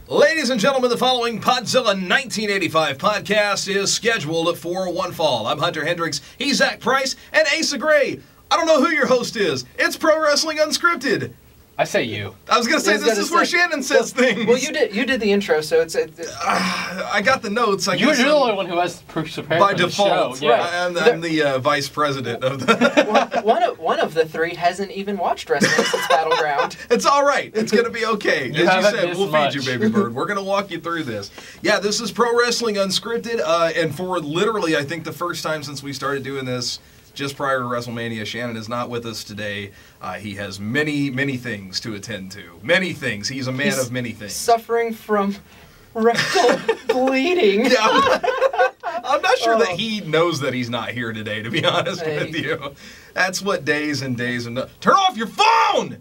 Ladies and gentlemen, the following Podzilla 1985 podcast is scheduled for one fall. I'm Hunter Hendricks, he's Zach Price, and Asa Gray. I don't know who your host is. It's Pro Wrestling Unscripted. I say you. I was going to say, this is where Shannon says things. Well, you did the intro, so it's I got the notes. You're the only one who has prepared by for default. the show. Yeah. I'm the vice president of the... one of the three hasn't even watched wrestling since Battleground. It's all right. It's going to be okay. You As you said, this we'll much. feed you, baby bird. We're going to walk you through this. Yeah, this is Pro Wrestling Unscripted, and for literally, I think, the first time since we started doing this, just prior to WrestleMania, Shannon is not with us today. He has many, many things to attend to. Many things. He's a man of many things. Suffering from rectal bleeding. Yeah, I'm not sure that he knows that he's not here today, to be honest with you. That's what days and days and... Turn off your phone!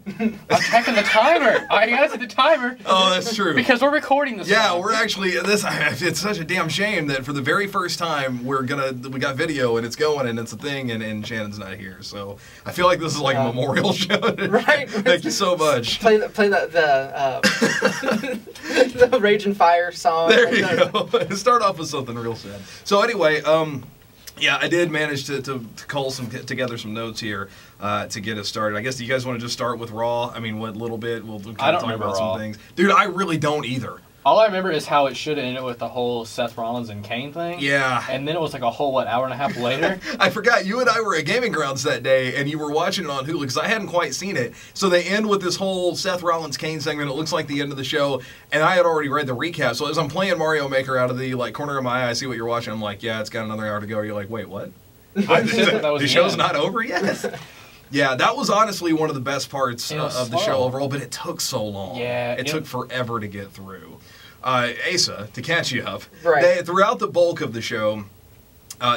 I'm checking the timer. I got to the timer. Oh, that's true. Because we're recording this. Yeah, we're actually... It's such a damn shame that for the very first time, we got video and it's going and it's a thing and Shannon's not here. So I feel like this is like a memorial show. Right. Thank you so much. Play the the Rage and Fire song. There you go. Start off with something real sad. So anyway, yeah, I did manage to cull together some notes here to get us started. I guess, do you guys want to just start with Raw? I mean, what little bit? We'll kind of talk about some things. Dude, I really don't either. All I remember is how it should have ended with the whole Seth Rollins and Kane thing. Yeah. And then it was like a whole, hour and a half later? I forgot, you and I were at Gaming Grounds that day, and you were watching it on Hulu, because I hadn't quite seen it. So they end with this whole Seth Rollins-Kane segment. It looks like the end of the show, and I had already read the recap. So as I'm playing Mario Maker out of the corner of my eye, I see what you're watching. I'm like, yeah, it's got another hour to go. You're like, wait, what? The show's not over yet? Yeah, that was honestly one of the best parts of the show overall, but it took so long. Yeah. It took forever to get through. Asa, to catch you up, right. Throughout the bulk of the show,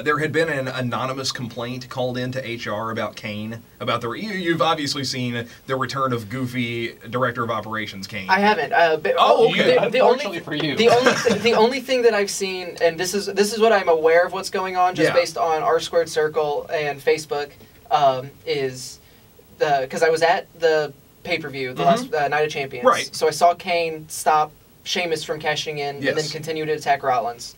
there had been an anonymous complaint called into HR about Kane. About you've obviously seen the return of goofy director of operations Kane. I haven't. Okay. Unfortunately for you. The only thing that I've seen, and this is what I'm aware of what's going on, just based on R Squared Circle and Facebook, is because I was at the pay-per-view, the last Night of Champions. Right. So I saw Kane stop Sheamus from cashing in and then continue to attack Rollins.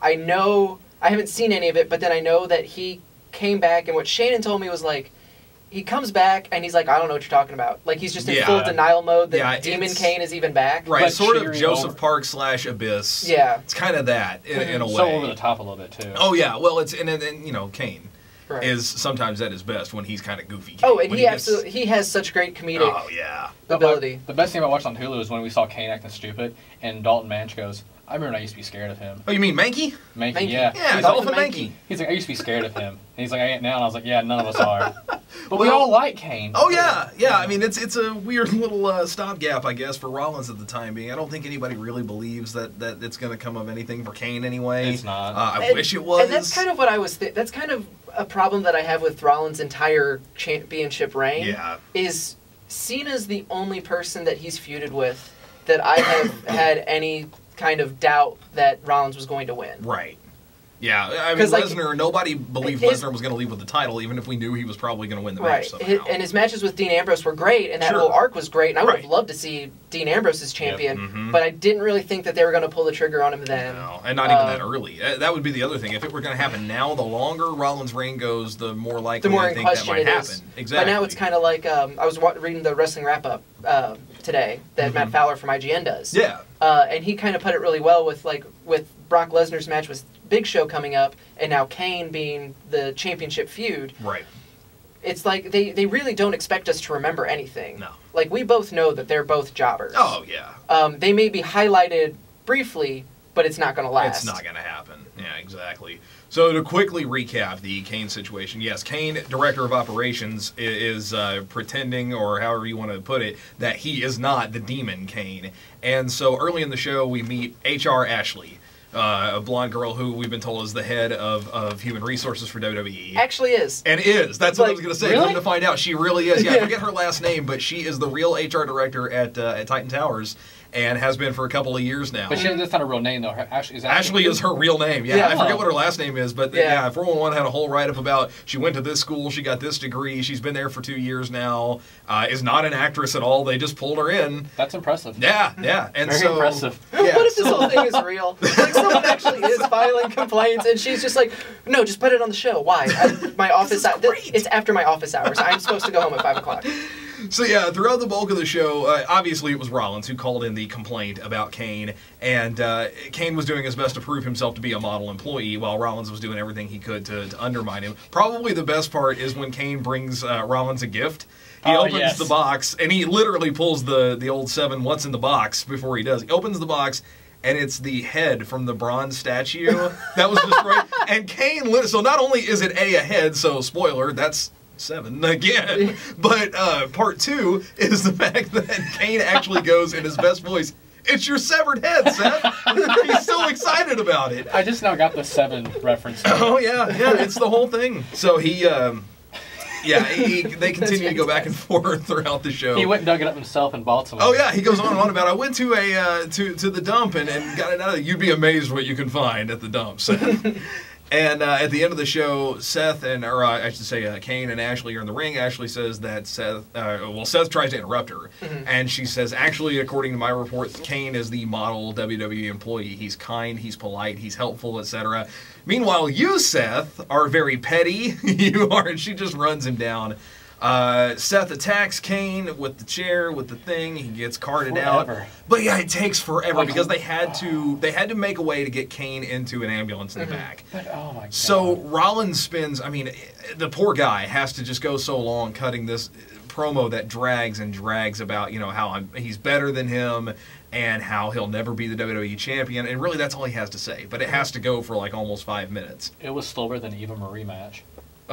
I know, I haven't seen any of it, but then I know that he came back, and what Shannon told me was like, he comes back and he's like, I don't know what you're talking about. Like, he's just in full denial mode that Demon Kane is even back. Right, but sort of Joseph Park / Abyss. Yeah. It's kind of that in a way. So over the top a little bit, too. Oh, yeah. Well, it's, and you know, Kane is sometimes at his best when he's kind of goofy. Oh, and he has such great comedic ability. The best thing I watched on Hulu is when we saw Kane acting stupid, and Dalton Manch goes, I remember I used to be scared of him. Oh, you mean Mankey? Mankey, yeah. Yeah, Dolphin Mankey. He's like, I used to be scared of him. And he's like, I ain't now. And I was like, yeah, none of us are. But we all like Kane. Oh, yeah. Yeah, I mean, it's a weird little stopgap, I guess, for Rollins at the time being. I don't think anybody really believes that it's going to come of anything for Kane anyway. It's not. I wish it was. And that's kind of what I was that's kind of a problem that I have with Rollins' entire championship reign. Yeah. Is Cena's the only person that he's feuded with that I have had any kind of doubt that Rollins was going to win. Right. Yeah, I mean, Lesnar, nobody believed Lesnar was going to leave with the title, even if we knew he was probably going to win the match somehow. And his matches with Dean Ambrose were great, and that whole arc was great, and I would have loved to see Dean Ambrose as champion, but I didn't really think that they were going to pull the trigger on him then. No, and not even that early. That would be the other thing. If it were going to happen now, the longer Rollins' reign goes, the more likely I think that might happen. Exactly. But now it's kind of like, I was reading the Wrestling Wrap-Up today that Matt Fowler from IGN does. Yeah. And he kind of put it really well with Brock Lesnar's match with Big Show coming up, and now Kane being the championship feud. Right. It's like they really don't expect us to remember anything. No. Like, we both know that they're both jobbers. Oh, yeah. They may be highlighted briefly, but it's not going to last. It's not going to happen. Yeah, exactly. So to quickly recap the Kane situation, yes, Kane, director of operations, is pretending, or however you want to put it, that he is not the demon Kane. And so early in the show, we meet H.R. Ashley, a blonde girl who we've been told is the head of human resources for WWE. Actually is. And is. That's what I was going to say. Really? Come to find out, she really is. Yeah, I forget her last name, but she is the real HR director at Titan Towers. and has been for a couple of years now. But that's not her real name, though. Ashley is her real name. Yeah, I forget what her last name is, but yeah, 411 had a whole write-up about she went to this school, she got this degree, she's been there for 2 years now, is not an actress at all. They just pulled her in. That's impressive. Yeah, yeah. And very impressive. Yeah, what if this whole thing is real? Like, someone actually is filing complaints, and she's just like, no, just put it on the show. Why? My office hours. It's after my office hours. I'm supposed to go home at 5 o'clock. So yeah, throughout the bulk of the show, obviously it was Rollins who called in the complaint about Kane, and Kane was doing his best to prove himself to be a model employee, while Rollins was doing everything he could to undermine him. Probably the best part is when Kane brings Rollins a gift. He opens the box, and he literally pulls the old 7 what's in the box before he does. He opens the box, and it's the head from the bronze statue that was destroyed. And Kane, so not only is it a head, so spoiler, that's 7 again, but part 2 is the fact that Kane actually goes in his best voice, "It's your severed head, Seth." He's so excited about it. I just now got the 7 reference. Oh yeah, it's the whole thing. So he, they continue to go back and forth throughout the show. He went and dug it up himself in Baltimore. Oh yeah, he goes on and on about, I went to a to the dump and got it out of there. You'd be amazed what you can find at the dump, Seth. And at the end of the show, Seth Kane and Ashley are in the ring. Ashley says that Seth tries to interrupt her. Mm-hmm. And she says, actually, according to my report, Kane is the model WWE employee. He's kind, he's polite, he's helpful, etc. Meanwhile, you, Seth, are very petty. You are, and she just runs him down. Seth attacks Kane with the chair, with the thing. He gets carted out. But yeah, it takes forever because they had to make a way to get Kane into an ambulance in the back. But, oh my God. So Rollins spends, the poor guy has to just go so long cutting this promo that drags and drags about, how he's better than him and how he'll never be the WWE champion. And really that's all he has to say. But it has to go for like almost 5 minutes. It was slower than Eva Marie match.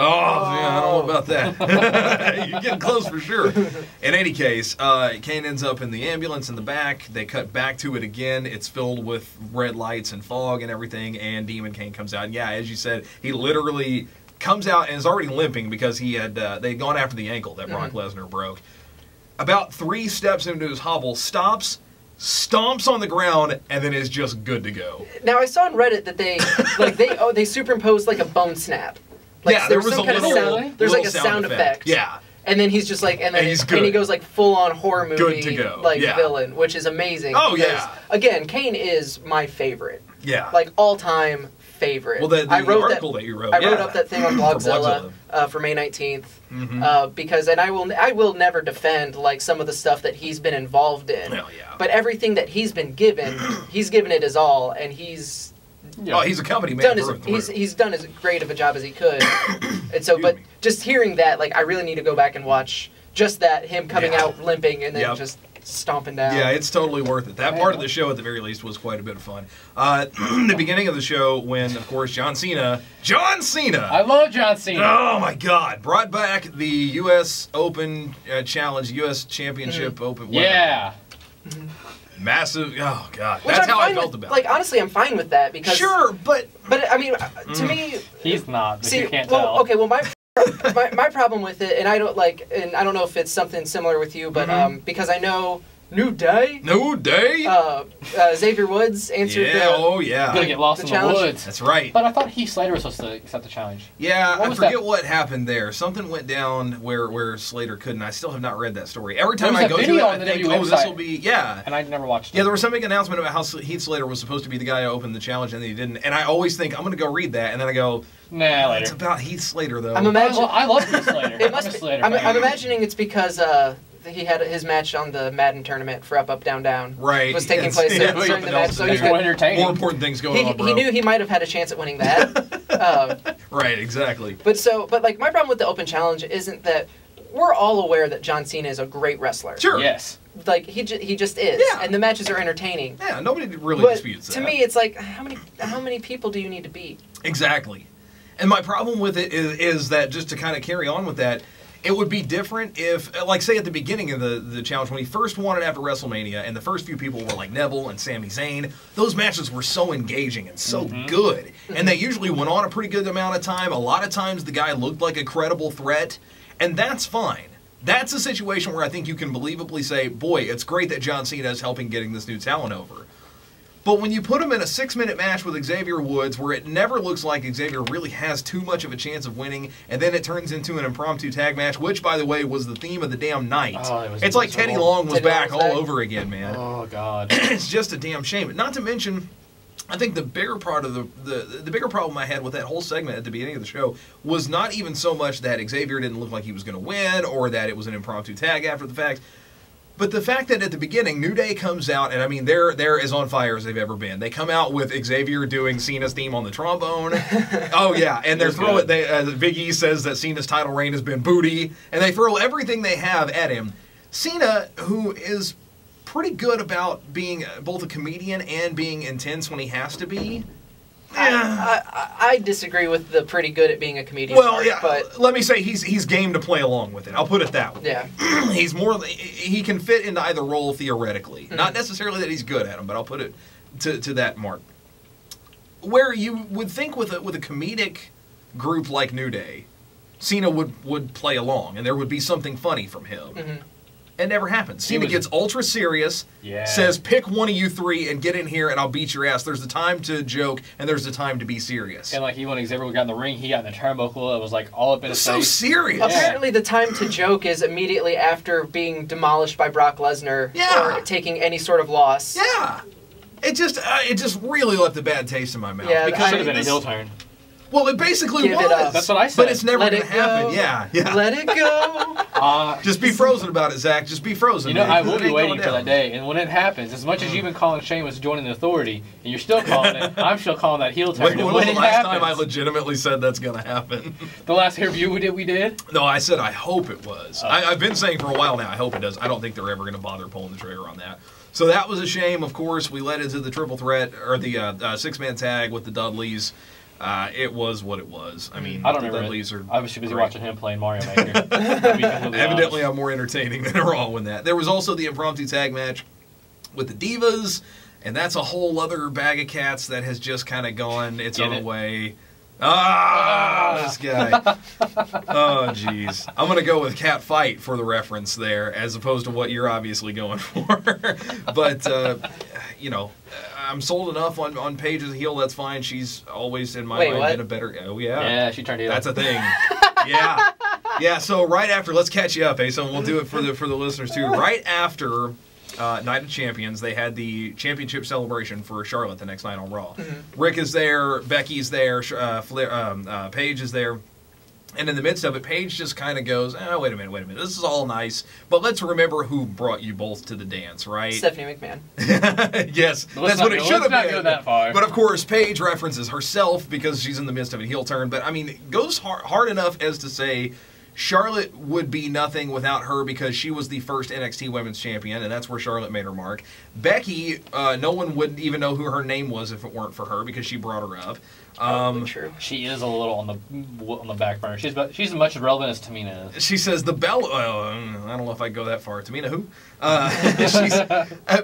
Oh, yeah, I don't know about that. You're getting close for sure. In any case, Kane ends up in the ambulance in the back. They cut back to it again. It's filled with red lights and fog and everything, and Demon Kane comes out. And yeah, as you said, he literally comes out and is already limping because they'd gone after the ankle that Brock Lesnar broke. About 3 steps into his hobble, stops, stomps on the ground, and then is just good to go. Now, I saw on Reddit that they superimposed like a bone snap. There was a little there's like a sound effect. Yeah. And then he's just like, and he goes like full on horror movie, good to go. Villain, which is amazing. Oh yeah. Again, Kane is my favorite. Yeah. Like all time favorite. Well, the article that you wrote. I wrote up that thing on Blogzilla for May 19th because, and I will never defend like some of the stuff that he's been involved in. Hell yeah. But everything that he's been given, he's given it his all, and he's. Yeah. Oh, he's a company man. He's done as great of a job as he could. And so, but just hearing that, like, I really need to go back and watch just that, him coming out limping and then just stomping down. Yeah, it's totally worth it. That part of the show, at the very least, was quite a bit of fun. The beginning of the show, when, of course, John Cena! I love John Cena! Oh, my God. Brought back the U.S. Open Challenge, U.S. Championship Open. Whatever. Yeah. Massive, oh God, that's how I felt about it. Like, honestly, I'm fine with that because... Sure, but I mean, to me... He's not, but you can't tell. Okay, well, my problem with it, and I don't know if it's something similar with you, but because I know... New Day? Xavier Woods answered Gonna get lost in the woods. That's right. But I thought Heath Slater was supposed to accept the challenge. Yeah, I forget what happened there. Something went down where Slater couldn't. I still have not read that story. Every time I go to it, I think, this will be... Yeah. And I never watched it. Yeah, there was some big announcement about how Heath Slater was supposed to be the guy who opened the challenge, and then he didn't. And I always think, I'm going to go read that, and then I go... Nah, later. It's about Heath Slater, though. I love Heath Slater. It must be. I'm imagining it's because... he had his match on the Madden tournament for Up, Up, Down, Down. Right. Was taking place during the match. So he's more entertaining. More important things going on, bro. He knew he might have had a chance at winning that. Right, exactly. But like, my problem with the Open Challenge isn't that we're all aware that John Cena is a great wrestler. Sure. Yes. Like, he just is. Yeah. And the matches are entertaining. Yeah, nobody really disputes that. To me, it's like, how many people do you need to beat? Exactly. And my problem with it is that, just to kind of carry on with that, it would be different if, like, say at the beginning of the challenge, when he first won it after WrestleMania, and the first few people were like Neville and Sami Zayn, those matches were so engaging and so good. And they usually went on a pretty good amount of time. A lot of times the guy looked like a credible threat, and that's fine. That's a situation where I think you can believably say, boy, it's great that John Cena is helping getting this new talent over. But when you put him in a 6-minute match with Xavier Woods, where it never looks like Xavier really has too much of a chance of winning, and then it turns into an impromptu tag match, which, by the way, was the theme of the damn night. Oh, it's like Teddy Long was back all over again, man. Oh, God. It's just a damn shame. Not to mention, I think the bigger part of the bigger problem I had with that whole segment at the beginning of the show was not even so much that Xavier didn't look like he was going to win, or that it was an impromptu tag after the fact, but the fact that at the beginning, New Day comes out, and I mean, they're as on fire as they've ever been. They come out with Xavier doing Cena's theme on the trombone. Oh, yeah, and they're throwing, Big E says that Cena's title reign has been booty, and they throw everything they have at him. Cena, who is pretty good about being both a comedian and being intense when he has to be. I disagree with the pretty good at being a comedian. Well, part, yeah, but let me say he's game to play along with it. I'll put it that way. Yeah, he can fit into either role theoretically. Mm-hmm. Not necessarily that he's good at them, but I'll put it to that mark. Where you would think with a comedic group like New Day, Cena would play along, and there would be something funny from him. Mm-hmm. It never happens. Cena gets ultra serious, says, pick one of you three and get in here and I'll beat your ass. There's the time to joke and there's the time to be serious. And like when Xavier got in the ring, he got in the turnbuckle. It was like all up in his face. So serious. Apparently the time to joke is immediately after being demolished by Brock Lesnar or taking any sort of loss. Yeah. It just really left a bad taste in my mouth. Yeah, because it should have been a heel turn. Well, it basically was. That's what I said. But it's never going to happen. Yeah. Let it go. Just be frozen about it, Zach. Just be frozen. You know, I will be waiting for that day. And when it happens, as much as you've been calling Sheamus joining the Authority, and you're still calling it, I'm still calling that heel turn. When was the last time I legitimately said that's going to happen? The last interview we did? No, I said I hope it was. I've been saying for a while now, I hope it does. I don't think they're ever going to bother pulling the trigger on that. So that was a shame. Of course, we led into the triple threat, or the six-man tag with the Dudleys. It was what it was. I mean, I don't remember. I was too busy watching him playing Mario Maker. Evidently, I'm more entertaining than Raw in that. There was also the impromptu tag match with the Divas, and that's a whole other bag of cats that has just kind of gone its own way. This guy. Oh, jeez. I'm going to go with cat fight for the reference there, as opposed to what you're obviously going for. But, you know, I'm sold enough on Paige as a heel. That's fine. She's always, in my mind, been a better... Oh, yeah. Yeah, she turned heel. That's a thing. Yeah. Yeah, so right after... Let's catch you up, Asa, and we'll do it for the listeners, too. Right after... Night of Champions, they had the championship celebration for Charlotte the next night on Raw. Mm-hmm. Rick is there, Becky's there, Paige is there, and in the midst of it, Paige just kind of goes, wait a minute, this is all nice, but let's remember who brought you both to the dance, right? Stephanie McMahon. Yes, that's what it should have been. Not go that far. But of course, Paige references herself because she's in the midst of a heel turn, but I mean, it goes hard enough as to say, Charlotte would be nothing without her because she was the first NXT Women's Champion, and that's where Charlotte made her mark. Becky, no one would even know who her name was if it weren't for her because she brought her up. True. She is a little on the back burner. She's as much relevant as Tamina is. She says the Bella. I don't know if I go that far. Tamina who?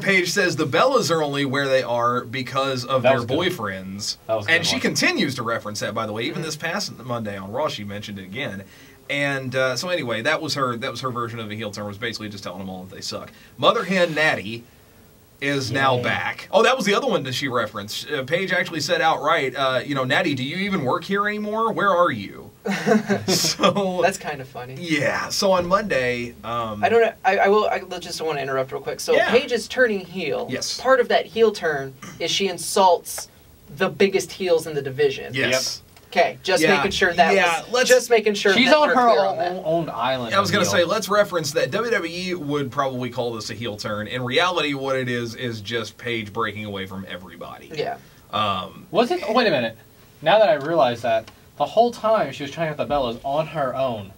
Paige says the Bellas are only where they are because of their boyfriends, and she continues to reference that. By the way, even this past Monday on Raw, she mentioned it again. And so anyway, that was her version of a heel turn, was basically just telling them all that they suck. Mother Hen Natty is now back. Oh, that was the other one that she referenced. Paige actually said outright, Natty, do you even work here anymore? Where are you? So that's kind of funny. Yeah. So on Monday, I don't know. I just want to interrupt real quick. So Paige is turning heel. Yes. Part of that heel turn is she insults the biggest heels in the division. Yes. Yep. Okay, making sure that was... Just making sure she's on her own island. I was going to say, let's reference that. WWE would probably call this a heel turn. In reality, what it is just Paige breaking away from everybody. Yeah. Was it... Wait a minute. Now that I realize that, the whole time she was trying out the Bellas on her own.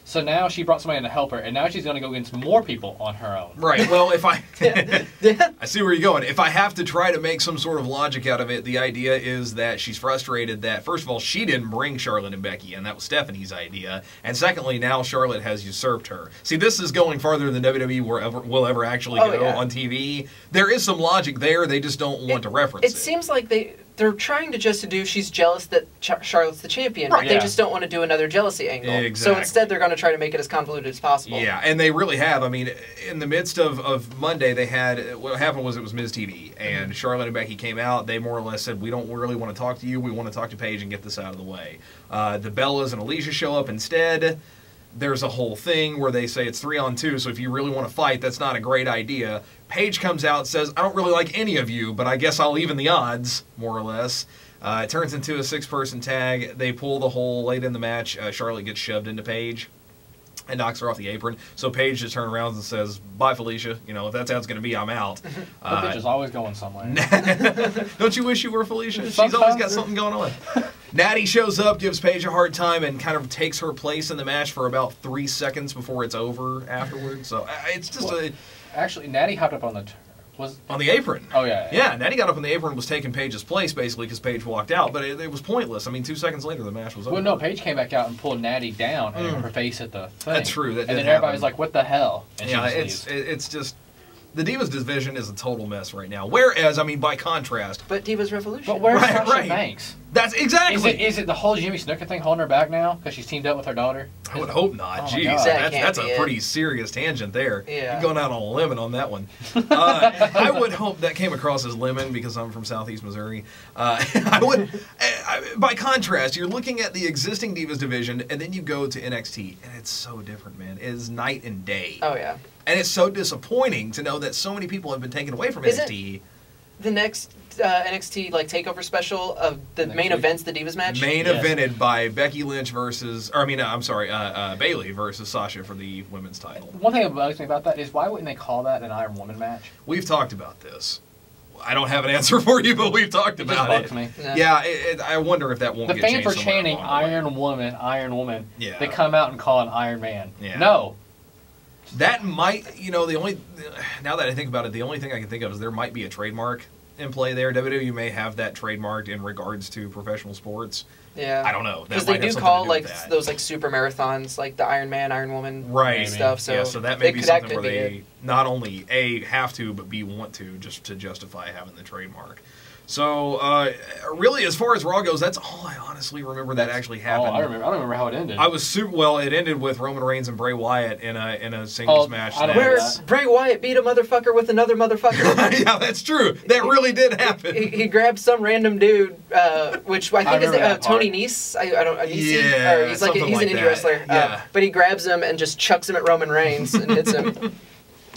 So now she brought somebody in to help her, and now she's going to go against more people on her own. Right. Well, if I... I see where you're going. If I have to try to make some sort of logic out of it, the idea is that she's frustrated that, first of all, she didn't bring Charlotte and Becky in. That was Stephanie's idea. And secondly, now Charlotte has usurped her. See, this is going farther than WWE will ever actually go on TV. There is some logic there. They just don't want to reference it. It seems like they're trying to just do. She's jealous that Charlotte's the champion. Right. They just don't want to do another jealousy angle. Exactly. So instead, they're going to try to make it as convoluted as possible. Yeah, and they really have. I mean, in the midst of Monday, they had what happened was it was Ms. TV, and Charlotte and Becky came out. They more or less said, "We don't really want to talk to you. We want to talk to Paige and get this out of the way." The Bellas and Alicia show up instead. There's a whole thing where they say it's 3-on-2, so if you really want to fight, that's not a great idea. Paige comes out and says, I don't really like any of you, but I guess I'll even the odds, more or less. It turns into a 6-person tag. They pull the hole late in the match. Charlotte gets shoved into Paige and knocks her off the apron. So Paige just turns around and says, bye, Felicia. You know, if that's how it's going to be, I'm out. The bitch is always going somewhere. Don't you wish you were Felicia? She's always got something going on. Natty shows up, gives Paige a hard time, and kind of takes her place in the match for about 3 seconds before it's over afterwards. So it's just Actually, Natty hopped up on the... on the apron. Oh, yeah. Yeah, Natty got up on the apron and was taking Paige's place, basically, because Paige walked out. But it was pointless. I mean, 2 seconds later, the match was over. Well, no, Paige came back out and pulled Natty down and her face at the thing. That's true. And then everybody was like, what the hell? And yeah, it's just... The Divas division is a total mess right now. Whereas, I mean, by contrast... But Divas Revolution. But where's Sasha Banks? That's exactly... Is it the whole Jimmy Snuka thing holding her back now? Because she's teamed up with her daughter? I would hope not. Oh Jeez, that's a pretty serious tangent there. Yeah. You're going out on a lemon on that one. I would hope that came across as lemon because I'm from Southeast Missouri. By contrast, you're looking at the existing Divas division, and then you go to NXT, and it's so different, man. It is night and day. Oh, yeah. And it's so disappointing to know that so many people have been taken away from NXT. The next NXT takeover special of the main event's the Divas match? Evented by Becky Lynch Bayley versus Sasha for the women's title. One thing that bugs me about that is why wouldn't they call that an Iron Woman match? We've talked about this. I don't have an answer for you, but we've talked about it. Just bugs me. Yeah, I wonder if that won't get changed. The fans were chanting Iron Woman, Iron Woman. Yeah. They come out and call it Iron Man. Yeah. No. That might, now that I think about it, the only thing I can think of is there might be a trademark in play there. WWE may have that trademarked in regards to professional sports. Yeah. I don't know. Because they do call those super marathons, like the Iron Man, Iron Woman stuff. So, so that may be something where they not only A, have to, but B, want to, just to justify having the trademark. So, really, as far as Raw goes, that's all I honestly remember that actually happened. Oh, I don't remember how it ended. I was it ended with Roman Reigns and Bray Wyatt in a singles match. Where Bray Wyatt beat a motherfucker with another motherfucker. Yeah, that's true. That really did happen. He grabbed some random dude, which I think is Tony Nese. Yeah, he's an indie wrestler. Yeah. But he grabs him and just chucks him at Roman Reigns and hits him.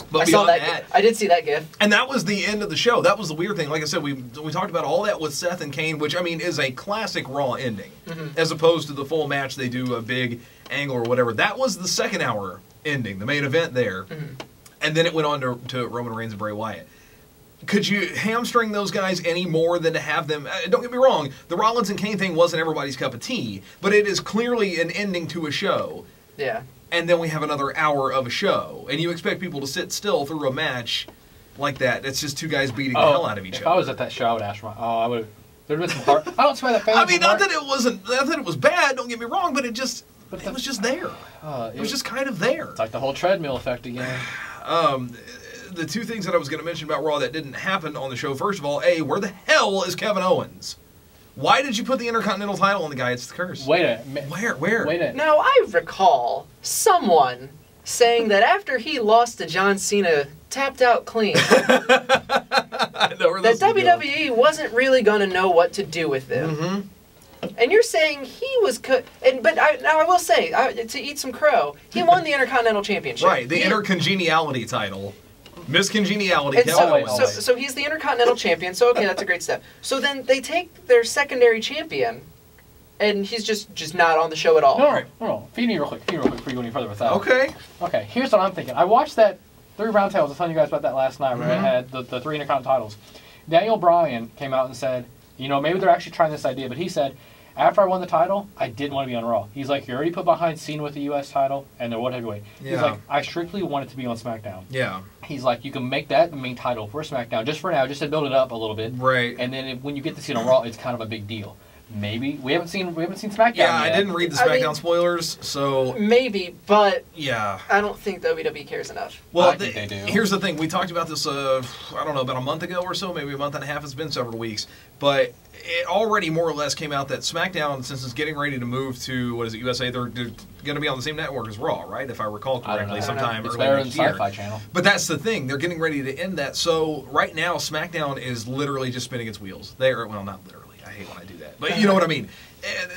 But I saw that. I did see that gif. And that was the end of the show. That was the weird thing. Like I said, we talked about all that with Seth and Kane, which, I mean, is a classic Raw ending. As opposed to the full match, they do a big angle or whatever. That was the second hour ending, the main event there. And then it went on to Roman Reigns and Bray Wyatt. Could you hamstring those guys any more than to have them... don't get me wrong, the Rollins and Kane thing wasn't everybody's cup of tea, but it is clearly an ending to a show. Yeah. And then we have another hour of a show. And you expect people to sit still through a match like that. It's just two guys beating the hell out of each other. If I was at that show, I would ask I would have... There'd been some heart... I don't swear that fans... I mean, not that it was bad, don't get me wrong, but it was just there. It was just kind of there. It's like the whole treadmill effect again. The two things that I was going to mention about Raw that didn't happen on the show, first of all, A, where the hell is Kevin Owens? Why did you put the Intercontinental title on the guy? It's the curse. Wait a minute. Where? Wait a minute. Now, I recall someone saying that after he lost to John Cena, tapped out clean, that WWE wasn't really going to know what to do with him. And you're saying he was... But I will say, to eat some crow, he won the Intercontinental Championship. Right, the Intercongeniality title. Miss Congeniality, Kevin Owens. So he's the Intercontinental Champion, so okay, that's a great step. So then they take their secondary champion, and he's just not on the show at all. No. Feed me real quick before you go any further with that. Okay. Okay, here's what I'm thinking. I watched that 3 round tables. I was telling you guys about that last night, where it had the 3 Intercontinental titles. Daniel Bryan came out and said, maybe they're actually trying this idea, but he said, after I won the title, I didn't want to be on Raw. He's like, you already put behind Cena with the U.S. title and the World Heavyweight. Yeah. He's like, I strictly wanted to be on SmackDown. Yeah. He's like, you can make that the main title for SmackDown, just for now, just to build it up a little bit. Right. And then when you get to see it on Raw, it's kind of a big deal. Maybe we haven't seen SmackDown. Yeah, yet. I didn't read the SmackDown spoilers, so maybe, but yeah, I don't think WWE cares enough. Well, I think they do. Here's the thing: we talked about this. I don't know, about a month ago or so, maybe a month and a half. It's been several weeks, but it already more or less came out that SmackDown, since it's getting ready to move to USA, they're going to be on the same network as Raw, right? If I recall correctly, sometime it's early better next than year. Sci-Fi Channel. But that's the thing; they're getting ready to end that. So right now, SmackDown is literally just spinning its wheels. Well, not literally. I hate when I do that, but you know what I mean.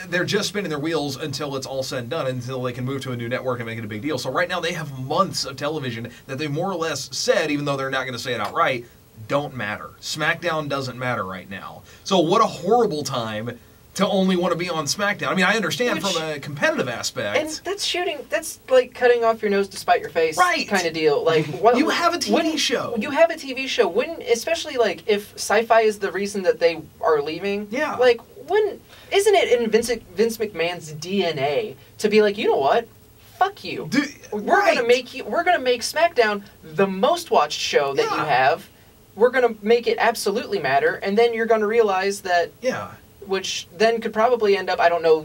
They're just spinning their wheels until it's all said and done, until they can move to a new network and make it a big deal. So right now they have months of television that they more or less said, even though they're not going to say it outright, don't matter. SmackDown doesn't matter right now. So what a horrible time to only want to be on SmackDown. I mean, I understand from a competitive aspect. And that's like cutting off your nose to spite your face kind of deal. Like you have a TV show. You have a TV show. Wouldn't, especially like if Sci-Fi is the reason that they are leaving, like isn't it in Vince McMahon's DNA to be like, you know what? Fuck you. We're gonna make SmackDown the most watched show that you have. We're gonna make it absolutely matter, and then you're gonna realize that which then could probably end up, I don't know,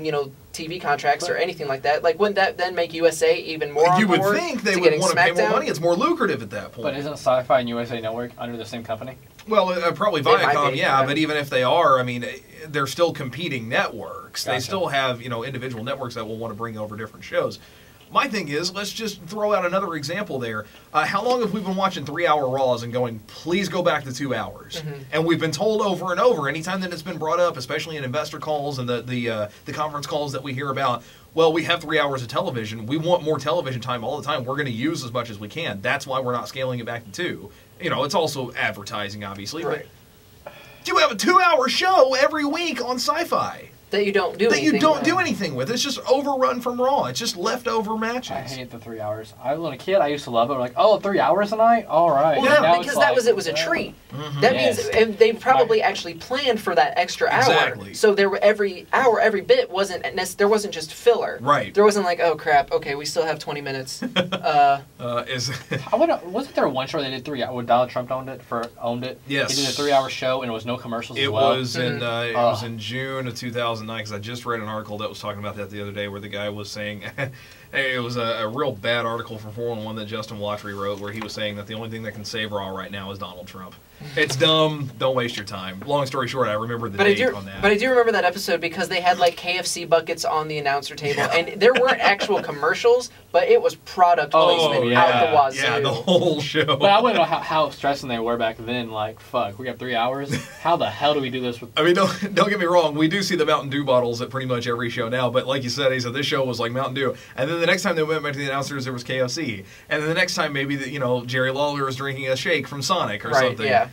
TV contracts or anything like that. Like, wouldn't that then make USA even more on board? You would think they would want to pay more money. It's more lucrative at that point. But isn't Sci-Fi and USA Network under the same company? Well, probably Viacom, but even if they are, I mean, they're still competing networks. Gotcha. They still have, individual networks that will want to bring over different shows. My thing is, let's just throw out another example there. How long have we been watching 3-hour Raws and going, please go back to 2 hours? Mm-hmm. And we've been told over and over, anytime that it's been brought up, especially in investor calls and the conference calls that we hear about, well, we have 3 hours of television. We want more television time all the time. We're going to use as much as we can. That's why we're not scaling it back to 2. It's also advertising, obviously. Right. But you have a 2-hour show every week on Sci-Fi. That you don't do anything with. It's just overrun from Raw. It's just leftover matches. I hate the 3 hours. When a kid, I used to love it. We're like, 3 hours a night? All right. Well, yeah, because it was a treat. Mm-hmm. That means they probably actually planned for that extra hour. Exactly. So every hour, every bit there wasn't just filler. Right. There wasn't like, oh crap, okay, we still have 20 minutes. Wasn't there one show they did 3 hours when Donald Trump owned it? Yes. He did a 3-hour show and it was no commercials as well. It was in June of 2009, because I just read an article that was talking about that the other day, where the guy was saying, it was a real bad article from 411 that Justin Watry wrote, where he was saying that the only thing that can save Raw right now is Donald Trump. It's dumb. Don't waste your time. Long story short, I remember the date on that. But I do remember that episode because they had like KFC buckets on the announcer table, and there weren't actual commercials, but it was product placement out the wazoo. Yeah, the whole show. But I wouldn't know how stressing they were back then. Like, fuck, we got 3 hours. How the hell do we do this? I mean, don't get me wrong. We do see the Mountain Dew bottles at pretty much every show now. But like you said, this show was like Mountain Dew. And then the next time they went back to the announcers, there was KFC. And then the next time, maybe Jerry Lawler was drinking a shake from Sonic or something. Yeah.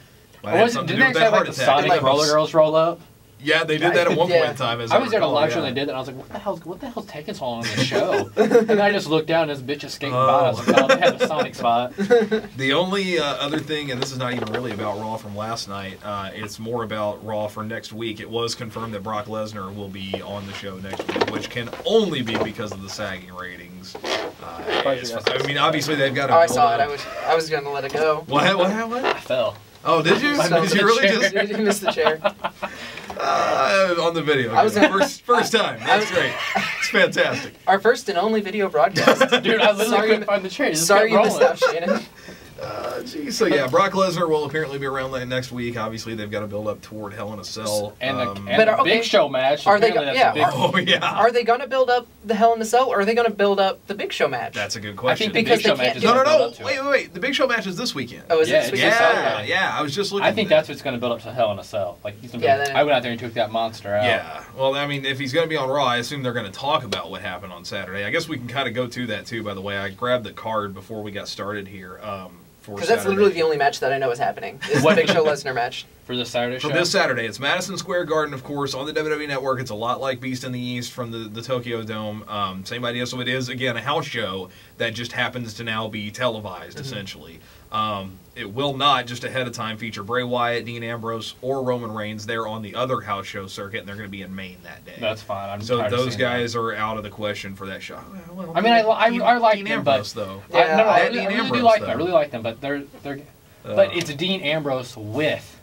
Didn't they say like the Sonic Roller Girls roll up? Yeah, they did that at one point in time. I was at a live show and they did that, and I was like, what the hell's taking so long on this show? And I just looked down, and this bitch is skating by. I was like, they had a Sonic spot. The only other thing, and this is not even really about Raw from last night, it's more about Raw for next week. It was confirmed that Brock Lesnar will be on the show next week, which can only be because of the sagging ratings. I mean, obviously they've got to I saw it. I was going to let it go. What? I fell. Oh, did you? Did you really just... You missed the chair. On the video. First time. That's great. It's fantastic. Our first and only video broadcast. Dude, I literally couldn't find the chair. Sorry you missed out, Shannon. Geez. So yeah, Brock Lesnar will apparently be around next week. Obviously, they've got to build up toward Hell in a Cell. And the Big Show match. Are they? Are they going to build up the Hell in a Cell, or are they going to build up the Big Show match? That's a good question. I think because they can't. No. Wait. The Big Show match is this weekend. Oh, is it this weekend? Yeah. I was just looking. I think that's what's going to build up to Hell in a Cell. Like I went out there and took that monster out. Yeah. Well, I mean, if he's going to be on Raw, I assume they're going to talk about what happened on Saturday. I guess we can kind of go to that too. By the way, I grabbed the card before we got started here. Because that's literally the only match that I know is happening. Is the Big Show Lesnar match. For this Saturday show? For this Saturday. It's Madison Square Garden, of course, on the WWE Network. It's a lot like Beast in the East from the Tokyo Dome. Same idea. So it is, again, a house show that just happens to now be televised, essentially. It will not, just ahead of time, feature Bray Wyatt, Dean Ambrose, or Roman Reigns. They're on the other house show circuit, and they're going to be in Maine that day. That's fine. So those guys are out of the question for that show. Well, I mean, I like Dean Ambrose, though. I really do like them. I really like them, but but it's Dean Ambrose with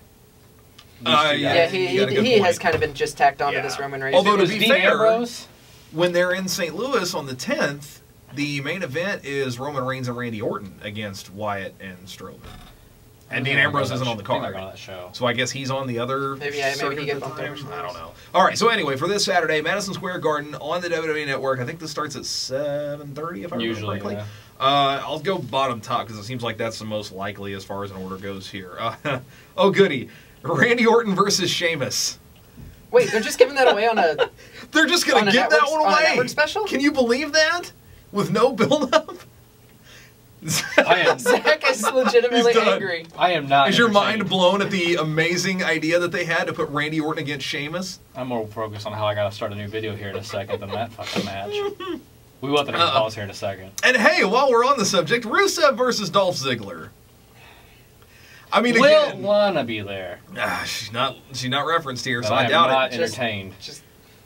Yeah, he has kind of been just tacked onto this Roman Reigns. Although, to be fair, when they're in St. Louis on the 10th, the main event is Roman Reigns and Randy Orton against Wyatt and Strowman. And Dean Ambrose isn't on the card. So I guess he's on the other maybe he gets bumped over. I don't know. All right, so anyway, for this Saturday, Madison Square Garden on the WWE Network. I think this starts at 7:30, if I remember correctly. Yeah. I'll go bottom top because it seems like that's the most likely as far as an order goes here. Oh, goody. Randy Orton versus Sheamus. Wait, they're just giving that away on a... They're just going to give that one away? On a network special? Can you believe that? With no build-up? Zach is legitimately angry. I am not. Is your mind blown at the amazing idea that they had to put Randy Orton against Sheamus? I'm more focused on how I got to start a new video here in a second than that fucking match. We will have to make a pause here in a second. And hey, while we're on the subject, Rusev versus Dolph Ziggler. I mean, Will again, Lana be there? She's not referenced here, so I doubt it. I'm not entertained.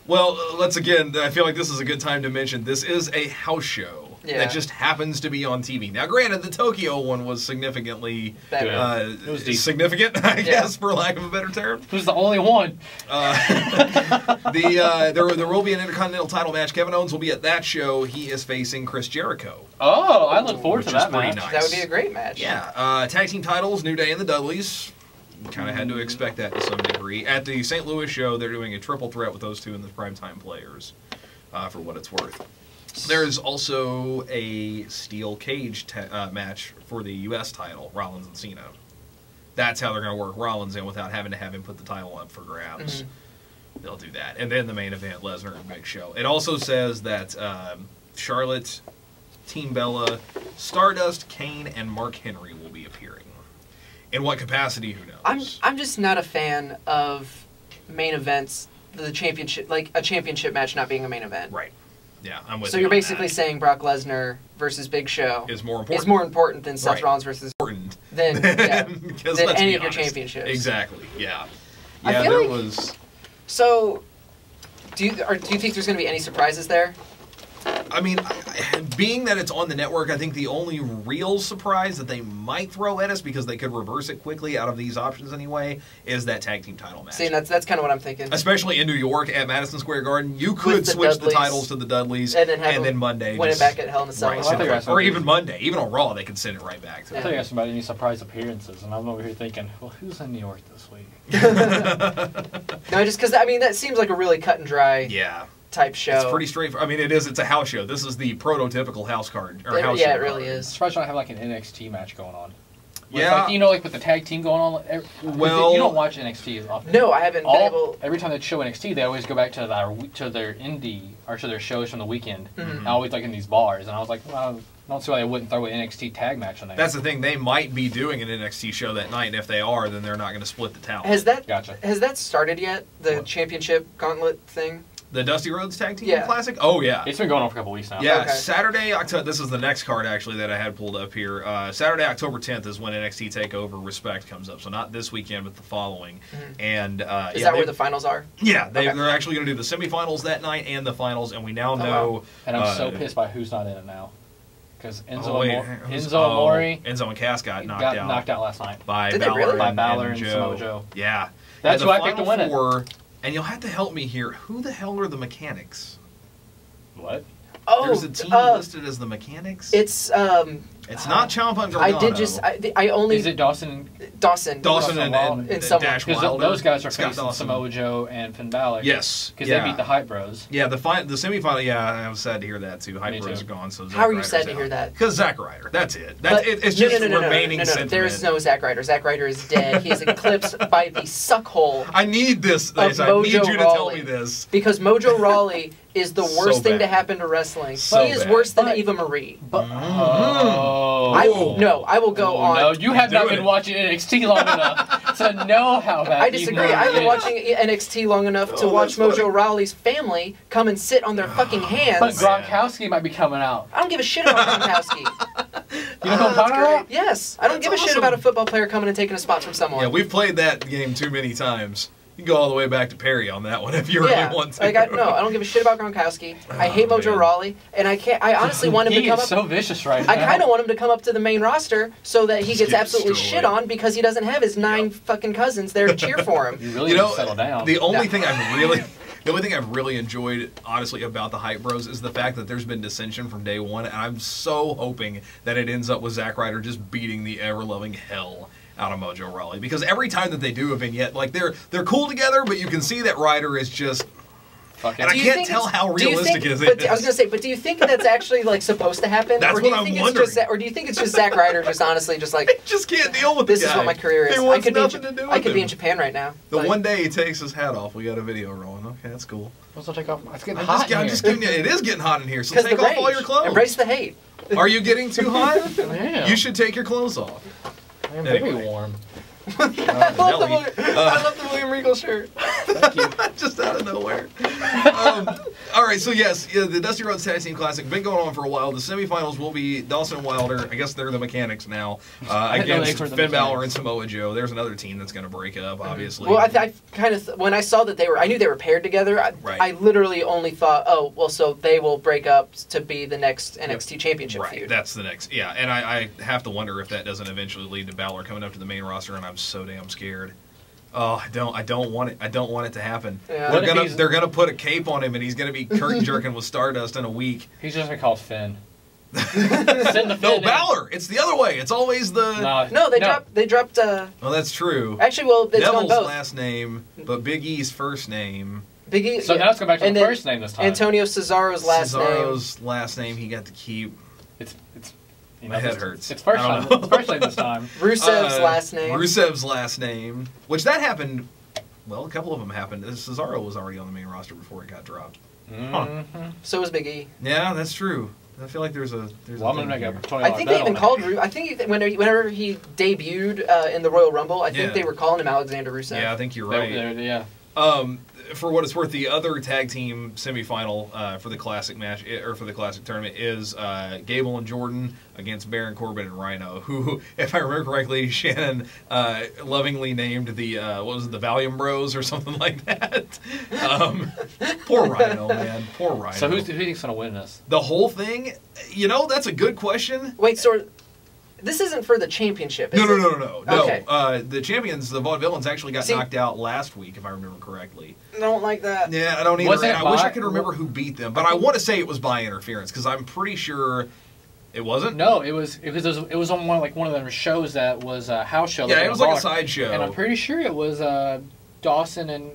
Well, let's again. I feel like this is a good time to mention this is a house show that just happens to be on TV. Now, granted, the Tokyo one was significantly it was significant, I guess, for lack of a better term. It was the only one. There will be an Intercontinental title match. Kevin Owens will be at that show. He is facing Chris Jericho. Oh, I look forward to that match. Nice. That would be a great match. Yeah. Tag team titles, New Day and the Dudleys. Kind of had to expect that to some degree. At the St. Louis show, they're doing a triple threat with those two and the primetime players, for what it's worth. There is also a steel cage match for the U.S. title, Rollins and Cena. That's how they're going to work Rollins in without having to have him put the title up for grabs. Mm-hmm. They'll do that. And then the main event, Lesnar and Big Show. It also says that Charlotte, Team Bella, Stardust, Kane, and Mark Henry will be appearing. In what capacity, who knows? I'm just not a fan of main events, the championship, like a championship match not being a main event. Right. Yeah, I'm with you. So you're basically saying Brock Lesnar versus Big Show is more important. Is more important than Seth Rollins versus than any of your championships. Exactly. Yeah. Yeah. I feel like, So, do you think there's going to be any surprises there? I mean, being that it's on the network, I think the only real surprise that they might throw at us, because they could reverse it quickly out of these options anyway, is that tag team title match. See, and that's kind of what I'm thinking. Especially in New York at Madison Square Garden, you could switch the titles to the Dudleys, and then Monday win it back at Hell in a Cell. Or even Monday, even on Raw, they could send it right back to I thought you asked about any surprise appearances, and I'm over here thinking, well, who's in New York this week? No, just because, I mean, that seems like a really cut and dry type show. It's pretty straightforward. I mean, it is. It's a house show. This is the prototypical house card. Or house show it really is. I'm surprised you don't have like an NXT match going on. Yeah. Like, like with the tag team going on. Well, you don't watch NXT often. No, I haven't been able. Every time they show NXT, they always go back to their indie or to their shows from the weekend. Mm-hmm. Always like in these bars, and I was like, well, I don't see why they wouldn't throw an NXT tag match on there. That's the thing. They might be doing an NXT show that night, and if they are, then they're not going to split the talent. Has that started yet? The championship gauntlet thing? The Dusty Rhodes Tag Team Classic? Oh, yeah. It's been going on for a couple weeks now. Yeah, Saturday, October. This is the next card, actually, that I had pulled up here. Saturday, October 10th is when NXT TakeOver Respect comes up. So not this weekend, but the following. Mm-hmm. And is that where the finals are? Yeah, they're actually going to do the semifinals that night and the finals, and we now know... Wow. And I'm so pissed by who's not in it now. Because Enzo and Cass got knocked out last night. By Balor and Samoa Joe. Yeah. That's who I picked to win it. And you'll have to help me here. Who the hell are the Mechanics? What? Oh, there's a team listed as the Mechanics. It's not Ciampa and Gargano. I did just I only. Is it Dawson and someone. Because those guys are facing Samoa Joe and Finn Balor. Yes, because they beat the Hype Bros. Yeah, the semifinal. Yeah, I was sad to hear that too. Hype Bros are gone. So how are you sad to hear that? Because Zack Ryder. That's it. It's just remaining sentiment. There is no Zack Ryder. Zack Ryder is dead. He is eclipsed by the suckhole. I need this. I need you to tell me this. Because Mojo Rawley is the worst thing to happen to wrestling. He is worse than Eva Marie. I will go on. No, you have not been watching NXT long enough to know how bad. I disagree. I've been watching NXT long enough to watch Mojo Rawley's family come and sit on their fucking hands. But Gronkowski might be coming out. I don't give a shit about Gronkowski. You know who I'm talking about? Yes. I don't give a shit about a football player coming and taking a spot from someone. Yeah, we've played that game too many times. You can go all the way back to Perry on that one if you really want to. Like I don't give a shit about Gronkowski. I hate Mojo Rawley, and I honestly want him to come up. He's so vicious right now. I kind of want him to come up to the main roster so that he gets absolutely shit on because he doesn't have his 9 fucking cousins there to cheer for him. You really need to settle down. The only thing I've really enjoyed, honestly, about the Hype Bros is the fact that there's been dissension from day one, and I'm so hoping that it ends up with Zack Ryder just beating the ever-loving hell out of Mojo Rawley. Because every time that they do a vignette, like, they're cool together, but you can see that Ryder is just... And I can't tell how realistic it is. I was going to say, but do you think that's actually like supposed to happen? That's what I'm wondering. Or do you think it's just Zack Ryder just honestly just like... I just can't deal with this is what my career is. I could be in Japan right now. The one day he takes his hat off, we got a video rolling. Okay, that's cool. Also take off. It's getting hot in here. I'm just giving you, it is getting hot in here, so take off all your clothes. Embrace the hate. Are you getting too hot? Yeah. You should take your clothes off. I am very warm. I love the William Regal shirt. Thank you. Just out of nowhere. All right, so yes, the Dusty Rhodes Tag Team Classic been going on for a while. The semifinals will be Dawson and Wilder. I guess they're the mechanics now. Against Finn Balor and Samoa Joe. There's another team that's going to break up, obviously. Well, I kind of when I saw that I knew they were paired together. I literally only thought, oh, well, so they will break up to be the next NXT Championship feud. That's the next. Yeah, and I have to wonder if that doesn't eventually lead to Balor coming up to the main roster, and I'm so damn scared. Oh, I don't want it. I don't want it to happen. Yeah. They're gonna put a cape on him, and he's gonna be curtain jerking with Stardust in a week. He's just gonna call Finn. No, Balor. It's the other way. It's always the. No, they dropped. Well, that's true. Actually, well, it's Neville's both. last name, but Big E's first name. Big E. So now let's go back to the first name this time. Antonio Cesaro's last name. Cesaro's last name he got to keep. It's. My head hurts. It's first time. It's first name this time. Rusev's last name. Rusev's last name, which that happened. Well, a couple of them happened. Cesaro was already on the main roster before it got dropped. Mm-hmm. So was Big E. Yeah, that's true. I feel like there's a. Well, I'm gonna make a $20 I think they even called. I think whenever he debuted in the Royal Rumble, I think they were calling him Alexander Rusev. Yeah, I think you're right. Yeah. For what it's worth, the other tag team semifinal for the classic match or for the classic tournament is Gable and Jordan against Baron Corbin and Rhino, who, if I remember correctly, Shannon lovingly named the what was it, the Valium Bros or something like that. Poor Rhino, man, poor Rhino. So who do you think's gonna win this? The whole thing? You know, that's a good question. Wait, so this isn't for the championship, is it? No. Okay. The champions, the Vaudevillains, actually got knocked out last week, if I remember correctly. I don't like that. Yeah, I don't either. I wish I could remember who beat them, but I want to say it was by interference because I'm pretty sure it wasn't. No, it was on one of the shows that was a house show. Yeah, it was like a side show, and I'm pretty sure it was Dawson and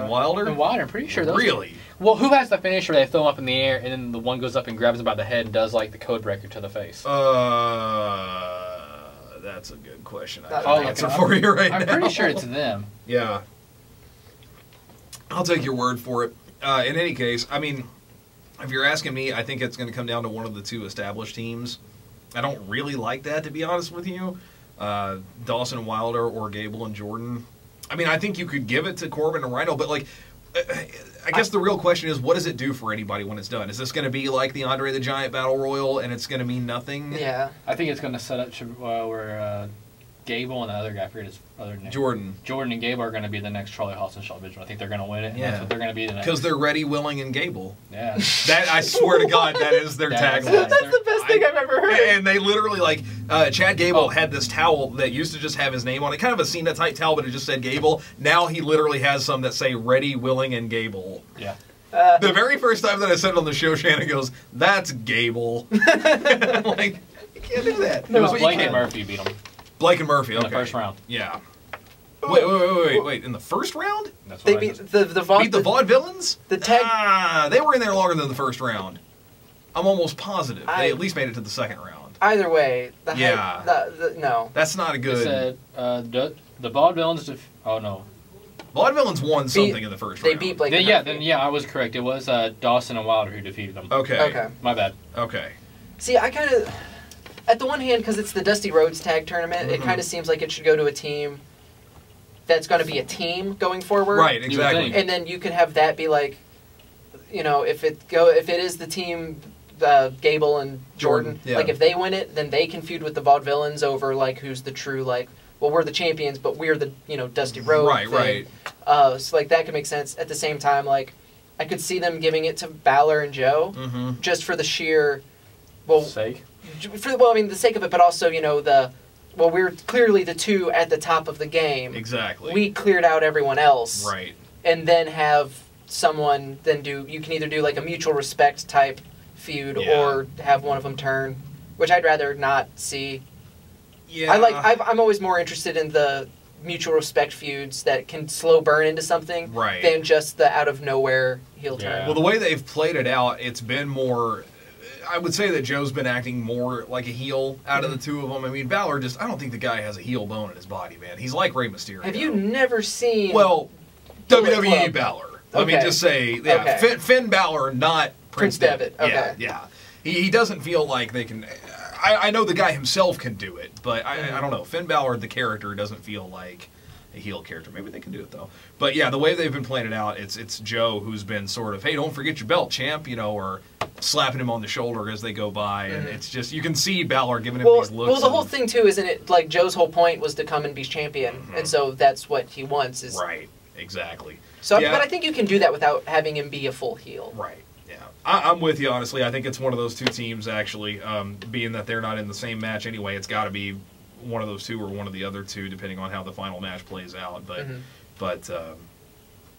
Wilder. And Wilder, I'm pretty sure those. Really? Well, who has the finish where they throw him up in the air and then the one goes up and grabs him by the head and does like the code breaker to the face? That's a good question. I'll answer for you right now. I'm pretty sure it's them. Yeah. I'll take your word for it. In any case, I mean, if you're asking me, I think it's going to come down to one of the two established teams. I don't really like that, to be honest with you. Dawson and Wilder or Gable and Jordan. I mean, I think you could give it to Corbin and Rhino, but like, I guess the real question is, what does it do for anybody when it's done? Is this going to be like the Andre the Giant Battle Royal, and it's going to mean nothing? Yeah. I think it's going to set up where Gable and the other guy, I forget his other name. Jordan and Gable are going to be the next Charlie Haas and Shelton Benjamin. I think they're going to win it, and that's what they're going to be the next. Because they're Ready, Willing, and Gable. Yeah. That, I swear to God, that is their tagline. That's the best thing I've ever heard. And they literally, like, Chad Gable had this towel that used to just have his name on it. Kind of a Cena-type towel, but it just said Gable. Now he literally has some that say Ready, Willing, and Gable. Yeah. The very first time that I said it on the show, Shannon goes, "That's Gable." I'm like, you can't do that. It was Blake and Murphy beat him. Blake and Murphy, okay. In the first round. Yeah. Wait. In the first round? That's they what beat beat the Vaudevillains? The tag. They were in there longer than the first round. I'm almost positive. They at least made it to the second round. Either way. No. That's not a good... It said, the Vaudevillains... Oh, no. Vaudevillains won something in the first round. They beat Blake and Murphy. I was correct. It was Dawson and Wilder who defeated them. Okay. My bad. Okay. See, I kind of... At the one hand, because it's the Dusty Rhodes Tag Tournament, it kind of seems like it should go to a team that's going to be a team going forward. Right, exactly. And then you can have that be like, you know, if it is the team, Gable and Jordan, like if they win it, then they can feud with the Vaudevillains over like who's the true, like, well, we're the champions, but we're the, Dusty Rhodes. Right. So like that could make sense. At the same time, like I could see them giving it to Balor and Joe just for the sheer sake. The sake of it, but also we're clearly the two at the top of the game. Exactly. We cleared out everyone else. Right. And then have someone you can either do like a mutual respect type feud or have one of them turn, which I'd rather not see. Yeah. I'm always more interested in the mutual respect feuds that can slow burn into something than just the out of nowhere heel turn. Well, the way they've played it out, it's been more. I would say that Joe's been acting more like a heel out of the two of them. I mean, Balor I don't think the guy has a heel bone in his body, man. He's like Rey Mysterio. Have you never seen... Well, WWE Balor. Let me just say, Finn Balor, not Prince Devitt. Okay. Yeah. He doesn't feel like they can... I know the guy himself can do it, but I don't know. Finn Balor, the character, doesn't feel like a heel character. Maybe they can do it, though. But yeah, the way they've been playing it out, it's Joe who's been sort of, hey, don't forget your belt, champ, or slapping him on the shoulder as they go by. And it's just, you can see Balor giving him these looks. Well, the whole thing, too, isn't it, like, Joe's whole point was to come and be champion. And so that's what he wants. Right, exactly. So, but I think you can do that without having him be a full heel. Right. I'm with you, honestly. I think it's one of those two teams, actually, being that they're not in the same match anyway. It's got to be one of those two or one of the other two, depending on how the final match plays out. But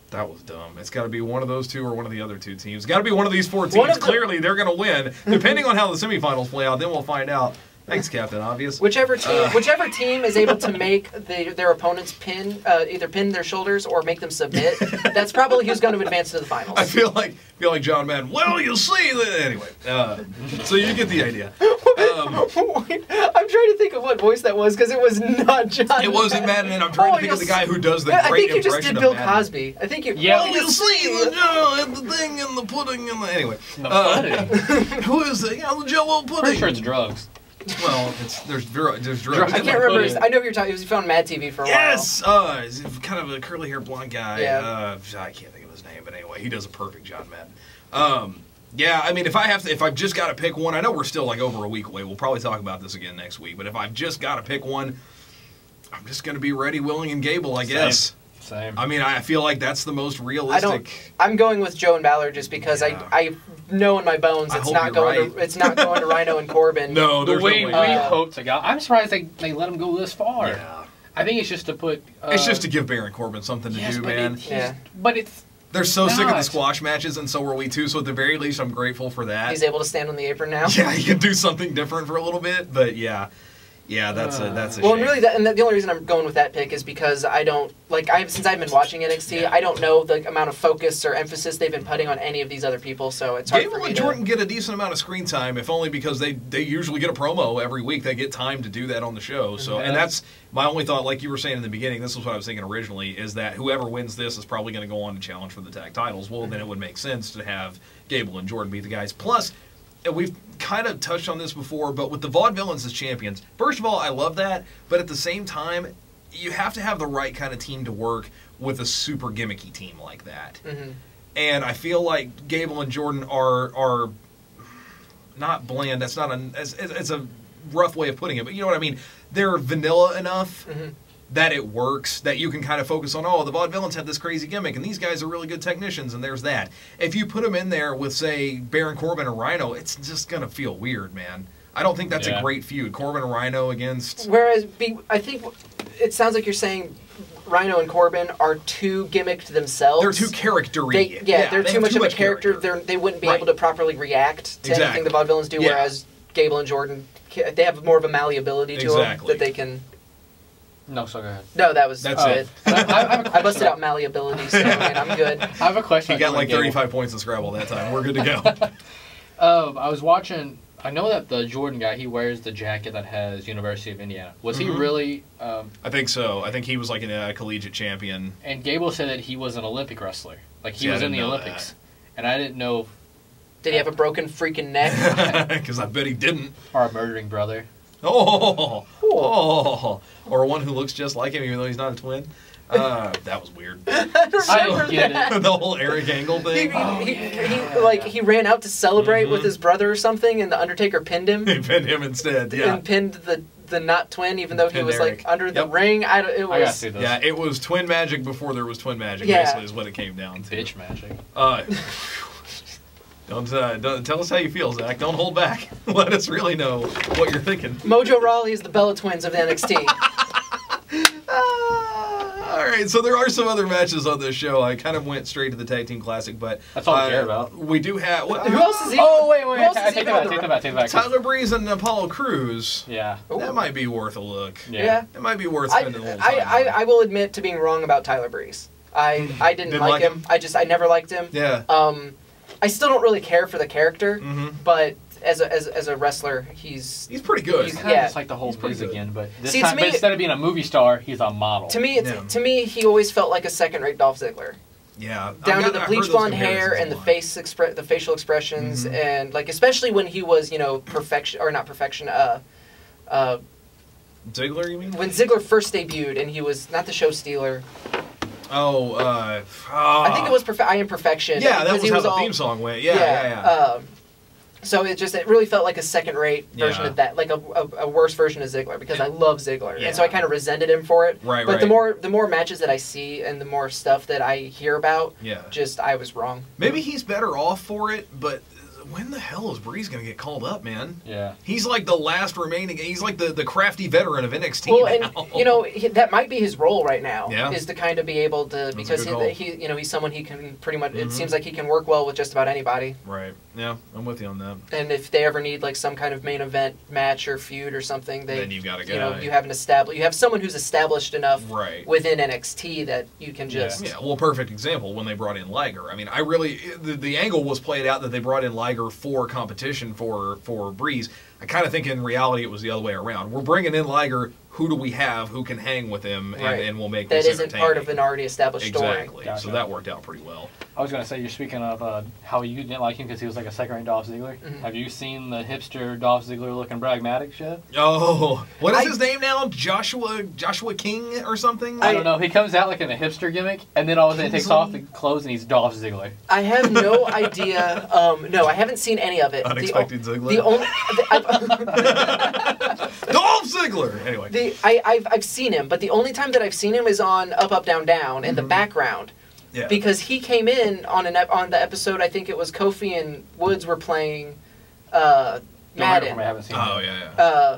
that was dumb. It's got to be one of those two or one of the other two teams. It's got to be one of these four teams. Clearly, they're going to win. Depending on how the semifinals play out, then we'll find out. Thanks, Captain Obvious. Whichever team is able to make their opponents either pin their shoulders or make them submit, that's probably who's going to advance to the finals. I feel like John Madden. Well, you'll see. Anyway, so you get the idea. I'm trying to think of what voice that was because it was not John. It wasn't Madden, and I'm trying to think of the guy who does the great impression of I think you just did Bill Cosby. I think you. Yeah, well, you'll see the thing and the pudding and the anyway. Who is it? The Jell-O pudding. Pretty sure it's drugs. Well, there's drugs. I can't remember. I know who you're talking. He was on Mad TV for a while. Yes, he's kind of a curly-haired blonde guy. Yeah. I can't think of his name, but anyway, he does a perfect John Madden. Yeah, I mean, if I've just got to pick one, I know we're still like over a week away. We'll probably talk about this again next week. But if I've just got to pick one, I'm just going to be Ready, Willing, and Gable, I guess. Same. I mean, I feel like that's the most realistic. I'm going with Joe and Balor just because I know in my bones it's not going to Rhino and Corbin. No, the way we hope to go. I'm surprised they let him go this far. Yeah. I think it's just to put. It's just to give Baron Corbin something to do, man. But it's. They're so sick of the squash matches, and so are we too. So at the very least, I'm grateful for that. He's able to stand on the apron now. Yeah, he can do something different for a little bit, but yeah. Yeah, that's a shame. Well, and really, the only reason I'm going with that pick is because I don't since I've been watching NXT, I don't know the amount of focus or emphasis they've been putting on any of these other people. So it's hard for me. Gable and Jordan get a decent amount of screen time, if only because they usually get a promo every week. They get time to do that on the show. So, and that's my only thought. Like you were saying in the beginning, this was what I was thinking originally: is that whoever wins this is probably going to go on to challenge for the tag titles. Well, then it would make sense to have Gable and Jordan be the guys. Plus, we've kind of touched on this before, but with the Vaudevillains as champions, first of all, I love that, but at the same time, you have to have the right kind of team to work with a super gimmicky team like that. Mm-hmm. And I feel like Gable and Jordan are not bland. That's not it's a rough way of putting it, but you know what I mean. They're vanilla enough that it works, that you can kind of focus on, the Vaudevillains have this crazy gimmick, and these guys are really good technicians, and there's that. If you put them in there with, say, Baron Corbin or Rhino, it's just going to feel weird, man. I don't think that's a great feud. Corbin and Rhino against... Whereas, I think it sounds like you're saying Rhino and Corbin are too gimmicked themselves. They're too character-y. They're too much of a character. They wouldn't be able to properly react to anything the Vaudevillains do, whereas Gable and Jordan, they have more of a a malleability to them that they can... No, so go ahead. No, that's it. I busted out malleability, so I'm good. I have a question. He got like 35 points in Scrabble that time. We're good to go. I was watching. I know that the Jordan guy, he wears the jacket that has University of Indiana. Was he really... I think so. I think he was like a collegiate champion. And Gable said that he was an Olympic wrestler. Like, he was in the Olympics. And I didn't know... Did he have a broken freaking neck? Because I bet he didn't. Or a murdering brother. Or one who looks just like him, even though he's not a twin. That was weird. I don't get it. The whole Eric Angle thing. He ran out to celebrate with his brother or something, and the Undertaker pinned him. He pinned him instead. Yeah. And pinned the not twin, even though he was like Penderic. under the Yep. ring. I gotta see this. Yeah, it was twin magic before there was twin magic. Yeah. Basically, is what it came down to. Bitch magic. Don't tell us how you feel, Zach. Don't hold back. Let us really know what you're thinking. Mojo Rawley is the Bella Twins of NXT. All right, so there are some other matches on this show. I kind of went straight to the Tag Team Classic, but that's all I care about. We do have. Who else is he? Oh wait, take that back. Tyler Breeze and Apollo Crews. Yeah, that might be worth a look. Yeah, it might be worth spending a little time. I will admit to being wrong about Tyler Breeze. I didn't like him. I never liked him. Yeah. I still don't really care for the character, but as a wrestler, he's pretty good. He's kind of just like the whole biz again, but this time, to me, instead of being a movie star, he's a model. To me, he always felt like a second-rate Dolph Ziggler. Yeah, down to the bleach blonde hair and the facial expressions, and like especially when he was perfection or not perfection. Ziggler, you mean? When Ziggler first debuted, and he was not the show stealer. I think it was I Am Perfection. Yeah, that was how the theme song went. Yeah. So it really felt like a second-rate version of that, like a worse version of Ziggler, because I love Ziggler, and so I kind of resented him for it. Right. But the more matches that I see and the more stuff that I hear about, I was wrong. Maybe he's better off for it, but when the hell is Breeze going to get called up, man? Yeah. He's like the last remaining. He's like the crafty veteran of NXT now. And that might be his role right now. Yeah. Is to kind of be able to because he's someone he can pretty much. It seems like he can work well with just about anybody. Right. Yeah, I'm with you on that. And if they ever need like some kind of main event match or feud or something, then you've got a guy. You have someone who's established enough within NXT that you can just. Yeah. Well, perfect example when they brought in Liger. I mean, the angle was played out that they brought in Liger for competition for Breeze. I kind of think in reality it was the other way around. We're bringing in Liger. Who do we have who can hang with him and we'll make that this isn't part of an already established story. Exactly. Gotcha. So that worked out pretty well. I was going to say, you're speaking of how you didn't like him because he was like a second-rate Dolph Ziggler. Mm-hmm. Have you seen the hipster Dolph Ziggler looking pragmatic yet? Oh, what is his name now? Joshua King or something? I don't know. He comes out like in a hipster gimmick, and then all of a sudden he takes off the clothes and he's Dolph Ziggler. I have no idea. No, I haven't seen any of it. Unexpected Ziggler. Dolph Ziggler. Anyway, I've seen him, but the only time that I've seen him is on Up Up Down Down in the background. Yeah. Because he came in on the episode. I think it was Kofi and Woods were playing Madden. I haven't seen him. Yeah.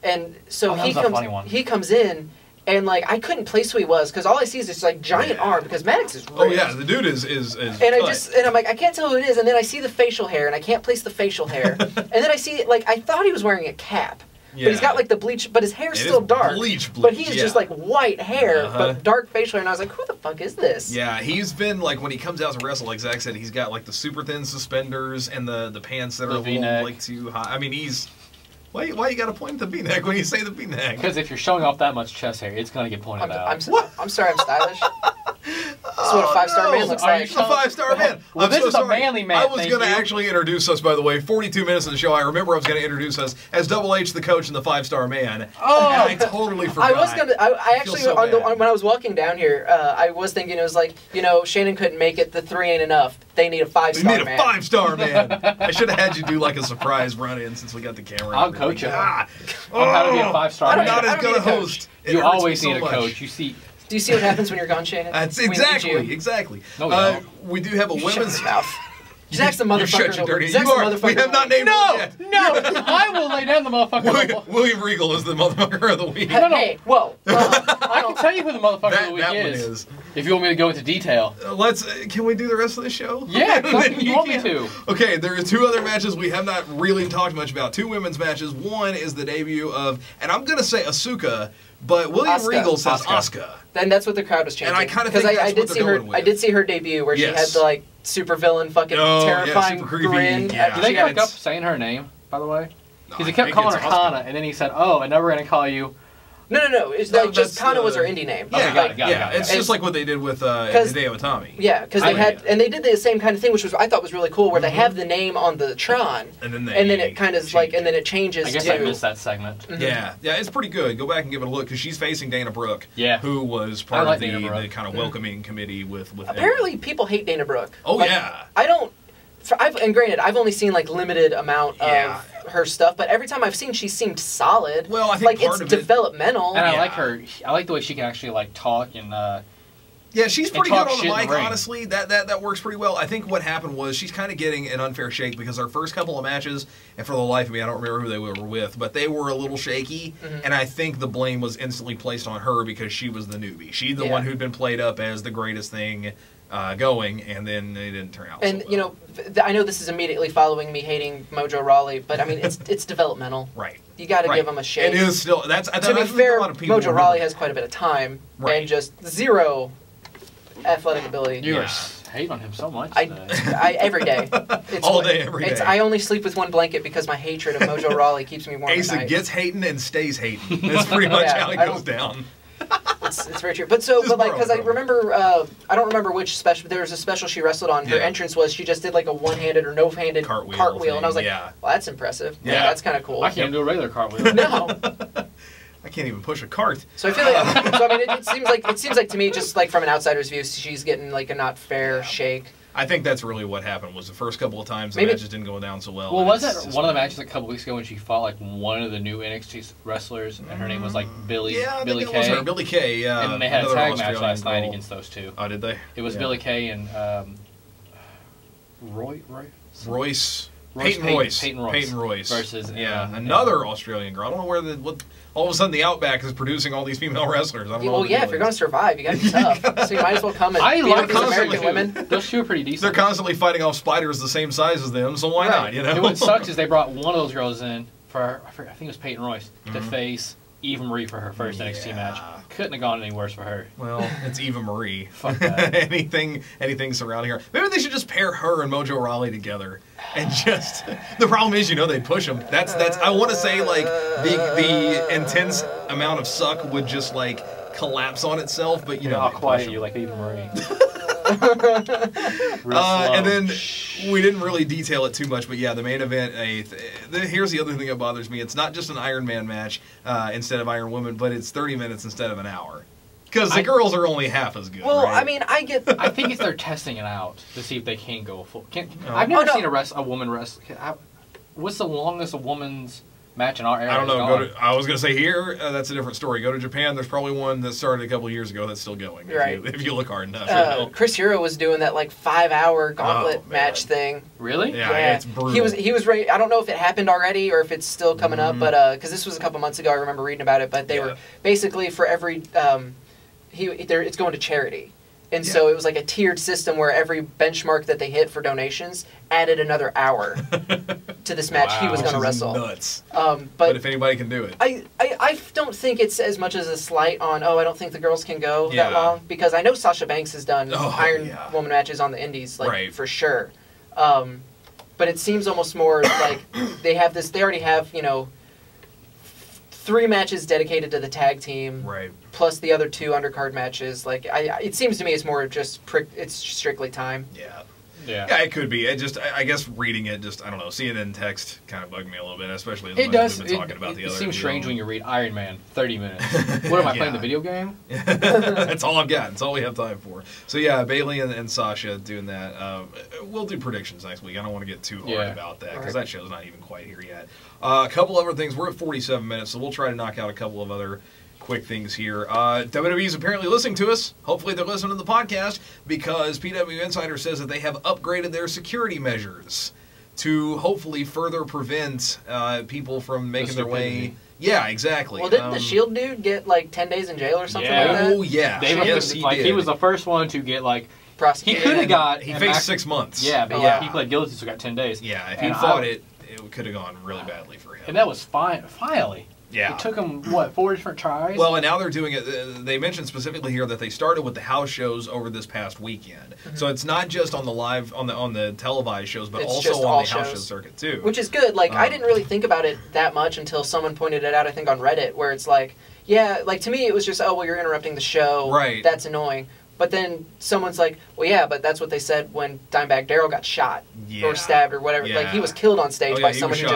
And so he comes in. And like I couldn't place who he was because all I see is this like giant arm because Maddox is ripped. Oh yeah, the dude is and I'm like I can't tell who it is, and then I see the facial hair and I can't place the facial hair, and then I see like I thought he was wearing a cap, but he's got like the bleach, but his hair's still dark. Bleach, but he's just like white hair, but dark facial hair, and I was like, who the fuck is this? Yeah, he's been like when he comes out to wrestle, like Zach said, he's got like the super thin suspenders and the pants that are a little like too high. I mean, he's. Why you got to point at the V-neck when you say the V-neck? Because if you're showing off that much chest hair, it's going to get pointed out. I'm sorry, I'm stylish. That's what a five-star man looks like. A five-star man. Well, this is a manly man. I was going to actually introduce us, by the way. 42 minutes of the show. I remember I was going to introduce us as Double H, the coach, and the five-star man. Oh, and I totally forgot. I was going to. I actually, when I was walking down here, I was thinking it was like, Shannon couldn't make it. The 3 ain't enough. They need a 5-star man. They need a 5-star man. I should have had you do like a surprise run-in since we got the camera. I'll coach you. On how to be a 5-star man. I'm not as good a host. You always need a coach. You see. Do you see what happens when you're gone, Shannon? That's exactly. No, we do have a women's mouth. Zach's the motherfucker. We have not named him yet. No, I will lay down the motherfucker. William Regal is the motherfucker of the week. Hey, whoa. I can tell you who the motherfucker of the week is. If you want me to go into detail. Can we do the rest of the show? Yeah, you want me to. Okay, there are 2 other matches we have not really talked much about. 2 women's matches. One is the debut of, and I'm going to say Asuka, but William Regal says Asuka. Then that's what the crowd was chanting. And I kind of think that's what they're going with. I did see her debut where she had the like super villain fucking terrifying grin. Yeah. Did they fuck up saying her name, by the way? Because he kept calling her Kana, and then he said, "Oh, and now we're going to call you." No. It's like just Kana was her indie name. Yeah, got it. It's just like what they did with Hideo Itami. Yeah, because they did the same kind of thing, which I thought was really cool, where they have the name on the Tron, and then it kind of like, and then it changes. I guess I missed that segment. Yeah, it's pretty good. Go back and give it a look because she's facing Dana Brooke, who was part of the kind of welcoming committee with. Apparently, people hate Dana Brooke. Oh yeah, I don't. And granted, I've only seen like limited amount of her stuff, but every time I've seen, she seemed solid. Well, I think like part it's of developmental. And I like her. I like the way she can actually like talk and. Yeah, she's pretty good on the mic, in the ring. honestly. That works pretty well. I think what happened was she's kind of getting an unfair shake because our first couple of matches, and for the life of me, I don't remember who they were with, but they were a little shaky, and I think the blame was instantly placed on her because she was the newbie. She's the one who'd been played up as the greatest thing going, and then it didn't turn out and, so well. you know, I know this is immediately following me hating Mojo Rawley, but, I mean, it's developmental. Right. You got to give him a shake. It is still... To be fair, a lot of people Mojo Rawley has quite a bit of time, and just zero athletic ability. You are hating on him so much. Every day. All day, every day. I only sleep with one blanket because my hatred of Mojo Rawley keeps me warm at Asa night. gets hating and stays hating. That's pretty much how it goes down. It's very true. But like, because I remember, I don't remember which special. There was a special she wrestled on. Her entrance was she just did like a one-handed or no-handed cartwheel, and I was like, well, that's impressive. Yeah, that's kind of cool. I can't do a regular cartwheel. No. I can't even push a cart. So I feel like, I mean, it seems like to me, just like from an outsider's view, she's getting like a not fair shake. I think that's really what happened. Was the first couple of times the matches didn't go down so well. Well, wasn't one of the matches a couple weeks ago when she fought like one of the new NXT wrestlers, and her name was like Billy Kay? Billy Kay, yeah. And they had a tag match last night against those two. Oh, did they? It was Billy Kay and Peyton Royce versus another Australian girl. I don't know where all of a sudden the Outback is producing all these female wrestlers. I don't know. Well, if you're going to survive, you got to be tough. So you might as well come and beat up these American women. Those two are pretty decent. They're constantly fighting off spiders the same size as them, so why not? You know. What sucks is they brought one of those girls in for I think it was Peyton Royce to face Eva Marie for her first NXT match. Couldn't have gone any worse for her. Well, it's Eva Marie. Fuck that. anything surrounding her. Maybe they should just pair her and Mojo Rawley together. And just the problem is, they'd push them. That's I want to say like the intense amount of suck would just like collapse on itself, but I'll quiet you like Eva Marie. And then we didn't really detail it too much, but the main event. Here's the other thing that bothers me: it's not just an Iron Man match instead of Iron Woman, but it's 30 minutes instead of an hour. Because the girls are only half as good. Well, right? I mean, I think if they're testing it out to see if they can go full. I've never seen a woman wrestle. What's the longest a woman's match in our area? I don't know. I was going to say here, that's a different story. Go to Japan. There's probably one that started a couple of years ago that's still going. Right. If you look hard enough. Chris Hero was doing that like 5-hour gauntlet match thing. Really? Yeah, it's brutal. He was ready. I don't know if it happened already or if it's still coming up, but because this was a couple months ago, I remember reading about it. But they were basically for every it's going to charity. And so it was like a tiered system where every benchmark that they hit for donations added another hour to this match he was going to wrestle. Nuts. But if anybody can do it. I don't think it's as much as a slight on, I don't think the girls can go that long. Because I know Sasha Banks has done Iron Woman matches on the indies, for sure. But it seems almost more like they already have, 3 matches dedicated to the tag team, plus the other 2 undercard matches. Like, it seems to me it's more just it's strictly time. Yeah, it could be. I guess reading it, I don't know, seeing it in text kind of bugged me a little bit, especially as it does. We've been talking about the other. It seems strange when you read Iron Man 30 minutes. What am I playing, the video game? That's all I've got. That's all we have time for. So Bailey and Sasha doing that. We'll do predictions next week. I don't want to get too hard about that because that show's not even quite here yet. A couple other things. We're at 47 minutes, so we'll try to knock out a couple of other quick things here. WWE's apparently listening to us. Hopefully they're listening to the podcast because PW Insider says that they have upgraded their security measures to hopefully further prevent people from making their way. Yeah, exactly. Well, didn't the Shield dude get like 10 days in jail or something like that? Oh, yeah. Yes, he did. He was the first one to get prosecuted. He could have got. He faced 6 months. Yeah, but he pled guilty, so got 10 days. Yeah, if he fought it could have gone really badly for him. And that was finally. Yeah. It took them, 4 different tries? Well, and now they're doing it. They mentioned specifically here that they started with the house shows over this past weekend. So it's not just on the live, on the televised shows, but also on the house show circuit, too. Which is good. Like, I didn't really think about it that much until someone pointed it out, I think, on Reddit, where it's like, to me it was just, you're interrupting the show. Right. That's annoying. But then someone's like, but that's what they said when Dimebag Darrell got shot or stabbed or whatever. Like, he was killed on stage by someone who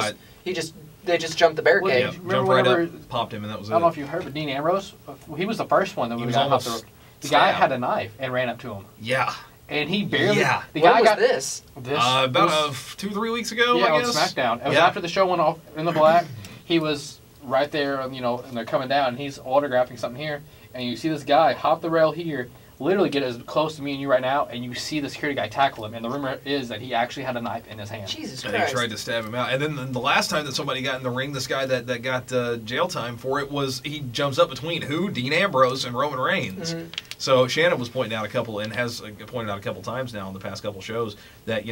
they just jumped the barricade. Jumped right up, popped him, and that was it. I don't know if you heard, but Dean Ambrose, he was the first one that we got off the guy had a knife and ran up to him. Yeah. and he barely. Yeah. The guy got this. About 2-3 weeks ago. Yeah, I on guess. SmackDown. It was after the show went off in the black. He was right there, and they're coming down, and he's autographing something here, and you see this guy hop the rail here, literally get as close to me and you right now, and you see the security guy tackle him, and the rumor is that he actually had a knife in his hand. Jesus and Christ. he tried to stab him out. And then the last time that somebody got in the ring, this guy that got jail time for it he jumps up between Dean Ambrose and Roman Reigns. Mm-hmm. So Shannon was pointing out and has pointed out a couple times now in the past couple shows that,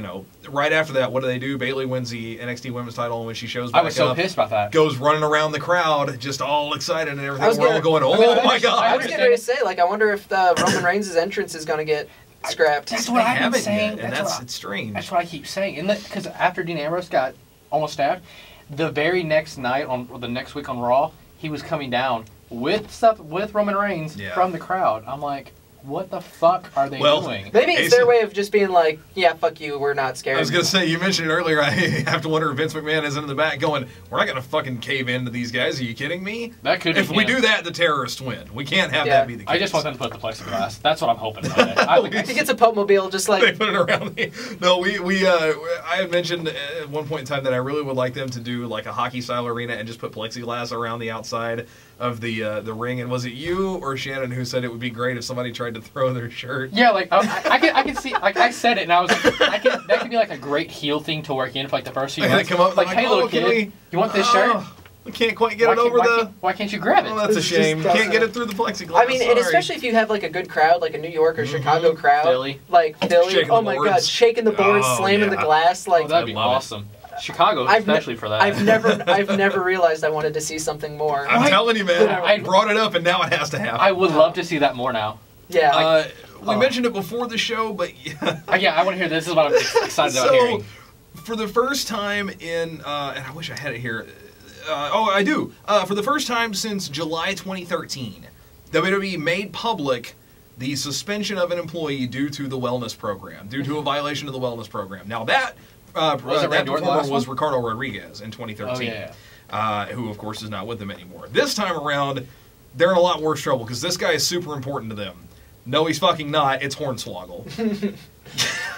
right after that, what do? Bayley wins the NXT Women's title, and when she shows back up, I was so pissed about that. Goes running around the crowd, just all excited and everything. We're all going, oh my God. I was getting ready to say, I wonder if Roman Reigns' entrance is going to get scrapped. That's what I've been saying. It's strange. That's what I keep saying. Because after Dean Ambrose got almost stabbed, the very next night, the next week on Raw, he was coming down with Roman Reigns from the crowd. I'm like, what the fuck are they doing? Maybe it's their way of just being like, yeah, fuck you, we're not scared. I was going to say, you mentioned it earlier, I have to wonder if Vince McMahon is in the back going, we're not going to fucking cave into these guys. Are you kidding me? That could be If we do that, the terrorists win. We can't have that be the case. I just want them to put the plexiglass. That's what I'm hoping. I think it's a Pope-mobile, just like... They put it around No, I had mentioned at one point in time that I really would like them to do like a hockey-style arena and just put plexiglass around the outside of the ring. And was it you or Shannon who said it would be great if somebody tried to throw their shirt? Yeah, I can see, I said it, and I was like, that could be like a great heel thing to work in for like the first few months. Come up like, hey, little kid, you want this shirt? We can't quite get it over why can't you grab it? Oh, that's a shame. Can't get it through the plexiglass. I mean, and especially if you have like a good crowd, like a New York or Chicago crowd, Philly, oh my God, shaking the boards, slamming the glass, that'd be awesome. Chicago, especially for that. I've never realized I wanted to see something more. I'm telling you, man. I brought it up, and now it has to happen. I would love to see that more now. Yeah. We mentioned it before the show, but yeah, I want to hear this. This is what I'm excited about hearing. For the first time and I wish I had it here. I do. For the first time since July 2013, WWE made public the suspension of an employee due to the wellness program, due to a violation of the wellness program. Now that performer was Ricardo Rodriguez in 2013, who of course is not with them anymore. This time around, they're in a lot worse trouble because this guy is super important to them. No, he's fucking not. It's Hornswoggle.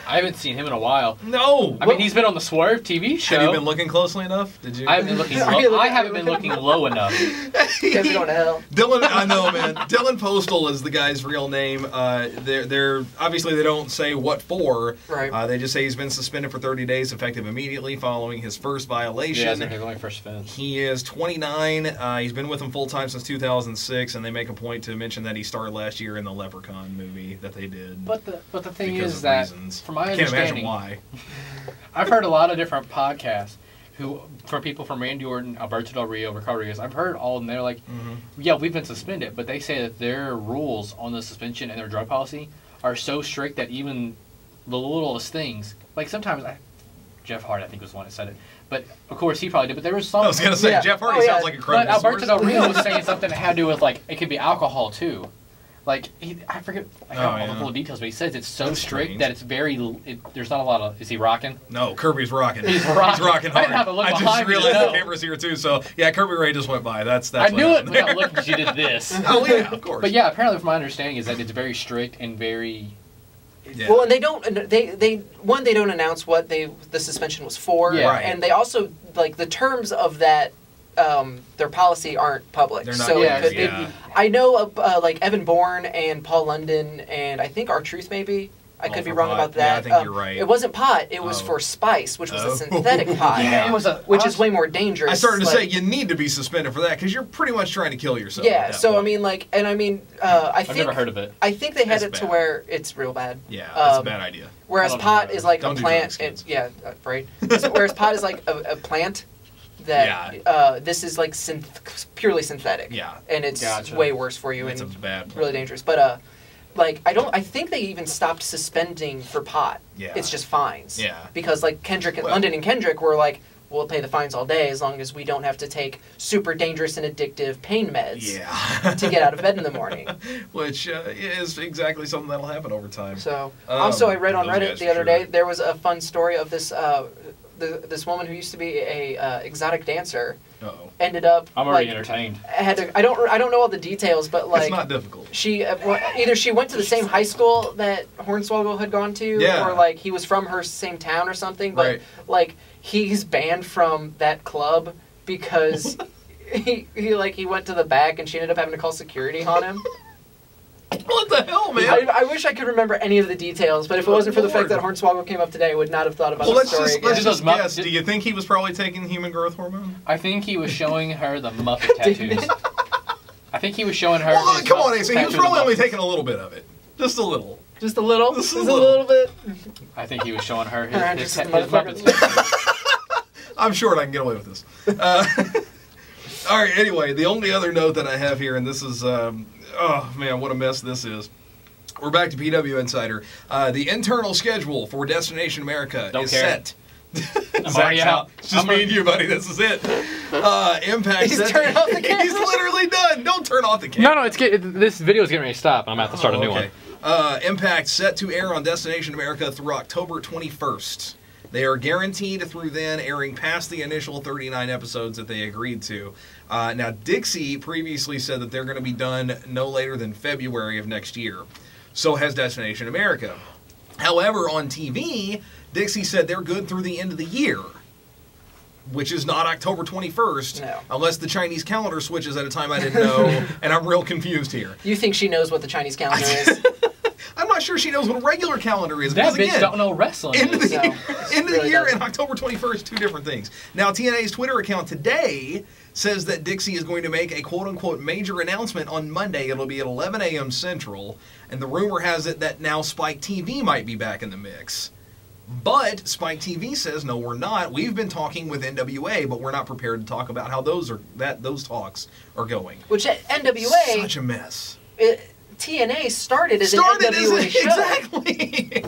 I haven't seen him in a while. No. I mean, he's been on the Swerve TV show. Have you been looking closely enough? Did you? I haven't been looking low. I haven't been looking low enough. You guys are going to hell. Dylan, I know, man. Dylan Postal is the guy's real name. They're obviously they don't say what for. Right. They just say he's been suspended for 30 days, effective immediately following his first violation. Yeah, going first offense. He is 29. He's been with them full time since 2006, and they make a point to mention that he starred last year in the Leprechaun movie that they did. But the thing is that, from my understanding, why. I've heard a lot of different podcasts from people from Randy Orton, Alberto Del Rio, Ricardo Rodriguez. I've heard all of them. They're like, yeah, we've been suspended, but they say that their rules on the suspension and their drug policy are so strict that even the littlest things, like sometimes Jeff Hardy, I think, was the one that said it. But, of course, he probably did. But there was some... I was going to say, Jeff Hardy sounds like a credible But Alberto Del Rio was saying something that had to do with, like, it could be alcohol, too. Like, I forget all the full details, but he says it's so strict that it's very... there's not a lot of... Is he rocking? No, Kirby's rocking. He's rocking. He's rocking hard. I didn't have to look behind just me realized to know. the camera's here, too. So, yeah, Kirby Ray just went by. That's I knew it without looking because you did this. Oh, yeah, of course. But, yeah, apparently, from my understanding, is that it's very strict and very... Yeah. Well, and they don't. They don't announce what the suspension was for, and they also like the terms of that. Their policy aren't public. They're not. So I know like Evan Bourne and Paul London and I think R-Truth maybe. I could be wrong about that. Yeah, I think you're right. It wasn't pot. It was for spice, which was a synthetic pot. Yeah, it was which is way more dangerous. I started to say you need to be suspended for that because you're pretty much trying to kill yourself. Yeah. So I mean, like, and I mean, I've never heard of it. I think they had it to where it's real bad. Yeah, that's a bad idea. Whereas pot is like a plant. Right. Whereas pot is like a plant. That this is like purely synthetic. Yeah. And it's way worse for you and bad. Really dangerous. But like I think they even stopped suspending for pot. Yeah. It's just fines. Yeah. Because like London and Kendrick were like, we'll pay the fines all day as long as we don't have to take super dangerous and addictive pain meds to get out of bed in the morning. Which is exactly something that'll happen over time. So also I read on Reddit the other day there was a fun story of this this woman who used to be a exotic dancer ended up. I'm already entertained. I don't know all the details, but like it's not difficult. She either she went to the same high school that Hornswoggle had gone to, or like he was from her same town or something. But like he's banned from that club because he went to the back and she ended up having to call security on him. What the hell, man? I wish I could remember any of the details, but if it wasn't for the fact that Hornswoggle came up today, I would not have thought about the story. Let's just guess. Do you think he was probably taking human growth hormone? I think he was showing her the Muppet tattoos. I think he was showing her. Well, come on, Asa. He was probably only taking a little bit of it. Just a little. Just a little? Just a little bit? I think he was showing her his Muppet tattoos. I'm short. I can get away with this. All right, anyway, the only other note that I have here, and this is... oh, man, what a mess this is. We're back to PW Insider. The internal schedule for Destination America is set. Zach's out. It's just me and you, buddy. This is it. Impact. He's turned off the camera. He's literally done. Don't turn off the camera. No, this video is getting ready to stop. I'm going to have to start a new one. Impact set to air on Destination America through October 21st. They are guaranteed through then, airing past the initial 39 episodes that they agreed to. Now, Dixie previously said that they're going to be done no later than February of next year. So has Destination America. However, on TV, Dixie said they're good through the end of the year, which is not October 21st, unless the Chinese calendar switches at a time I didn't know, and I'm real confused here. You think she knows what the Chinese calendar is? I'm not sure she knows what a regular calendar is. That bitch don't know wrestling. End of the year and October 21st, two different things. Now, TNA's Twitter account today says that Dixie is going to make a quote-unquote major announcement on Monday. It'll be at 11 a.m. Central, and the rumor has it that now Spike TV might be back in the mix. But Spike TV says, no, we're not. We've been talking with NWA, but we're not prepared to talk about how those talks are going. Which NWA... Such a mess. TNA started as an NWA show. Exactly.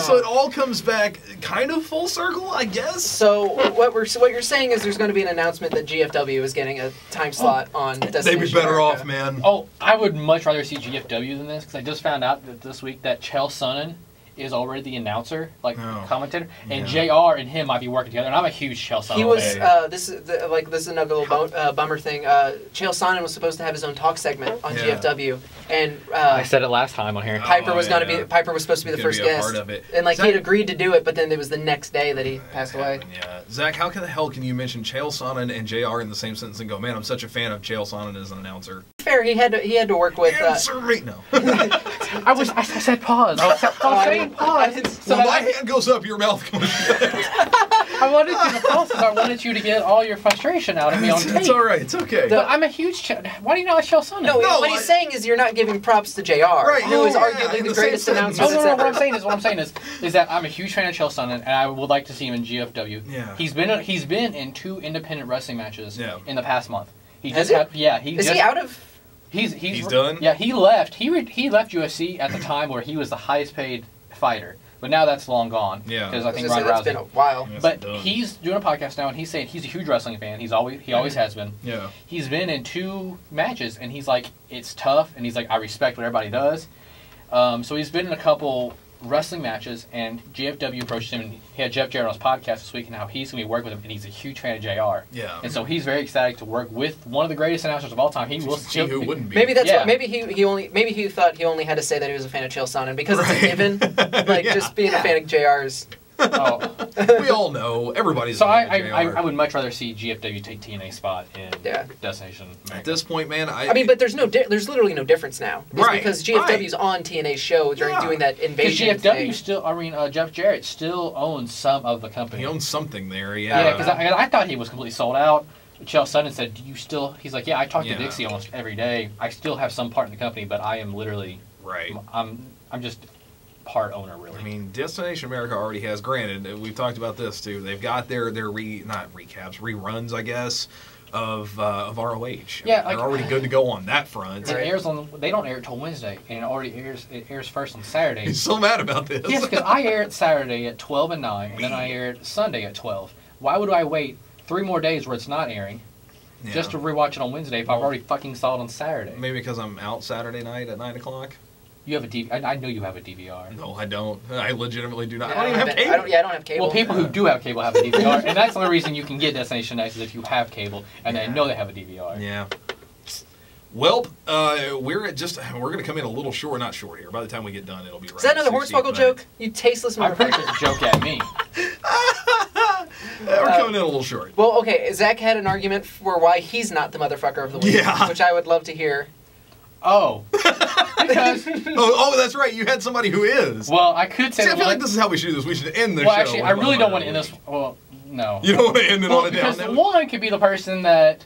So it all comes back kind of full circle, I guess. So what you're saying is there's going to be an announcement that GFW is getting a time slot on Destination They'd be better America. off, man. Oh, I would much rather see GFW than this, because I just found out that this week that Chael Sonnen is already the announcer, commentator, and JR and him might be working together. And I'm a huge Chael Sonnen fan. He was this is another little bummer thing. Chael Sonnen was supposed to have his own talk segment on GFW, and I said it last time on here. Piper was supposed to be the first guest, part of it. And like Zach, he had agreed to do it, but then it was the next day that he passed away. Yeah, Zach, how the hell can you mention Chael Sonnen and JR in the same sentence and go, man, I'm such a fan of Chael Sonnen as an announcer? Fair, he had to work with. Answer me, no. I said pause. I was saying pause. So when my hand goes up, your mouth goes shut. I wanted you to pause because I wanted you to get all your frustration out of me on tape. It's all right. It's okay. But I'm a huge... Why do you not like Chael Sonnen? No, what he's saying is you're not giving props to JR, who is arguably the greatest announcer that's ever. What I'm saying is that I'm a huge fan of Chael Sonnen, and I would like to see him in GFW. Yeah. He's been in 2 independent wrestling matches in the past month. Is he out of... He's done? Yeah, he left. He left UFC at the time where he was the highest paid fighter. But now that's long gone. Yeah. Because I think Ronda Rousey. It's been a while. But he's doing a podcast now, and he's saying he's a huge wrestling fan. He always has been. Yeah. He's been in 2 matches, and he's like, it's tough, and he's like, I respect what everybody does. So he's been in a couple wrestling matches, and GFW approached him, and he had Jeff Jarrett on his podcast this week, and how he's going to be working with him, and he's a huge fan of JR. Yeah. And so he's very excited to work with one of the greatest announcers of all time. Who wouldn't be? Maybe that's what. Maybe he thought he only had to say that he was a fan of Chael Sonnen because it's a given. Like just being a fan of JR's. Oh. We all know. Everybody's so I would much rather see GFW take TNA's spot in Destination America. At this point, man, but there's literally no difference now. Because GFW's on TNA's show during doing that invasion thing. Jeff Jarrett still owns some of the company. He owns something there, yeah. Yeah, because I thought he was completely sold out. Chael Sonnen said, "Do you still?" He's like, "Yeah, I talk to Dixie almost every day. I still have some part in the company, but I am literally I'm just." part owner, really. I mean, Destination America already has, granted, we've talked about this too, they've got their reruns, I guess, of ROH. Yeah, they're already good to go on that front. It airs they don't air it till Wednesday, and it airs first on Saturday. He's so mad about this. Yes, because I air it Saturday at 12 and 9, and then I air it Sunday at 12. Why would I wait 3 more days where it's not airing just to rewatch it on Wednesday if I've already fucking saw it on Saturday? Maybe because I'm out Saturday night at 9 o'clock. You have a DVR. I know you have a DVR. No, I don't. I legitimately do not. Yeah, I don't even have cable. I don't have cable. Well, people who do have cable have a DVR, and that's the only reason you can get Destination X is if you have cable and they know they have a DVR. Yeah. Well, we're going to come in a little short, not short here. By the time we get done, it'll be right. Is that another Hornswoggle joke? You tasteless I'm pretty motherfucker. sure it's a joke at me. We're coming in a little short. Well, okay, Zach had an argument for why he's not the motherfucker of the week, which I would love to hear. Oh. Because... oh, that's right. You had somebody who is. Well, I could say... See, I feel like this is how we should do this. We should end the show. Well, actually, I really don't want to end this... Well, no. You don't want to end it on a down because note? one could be the person that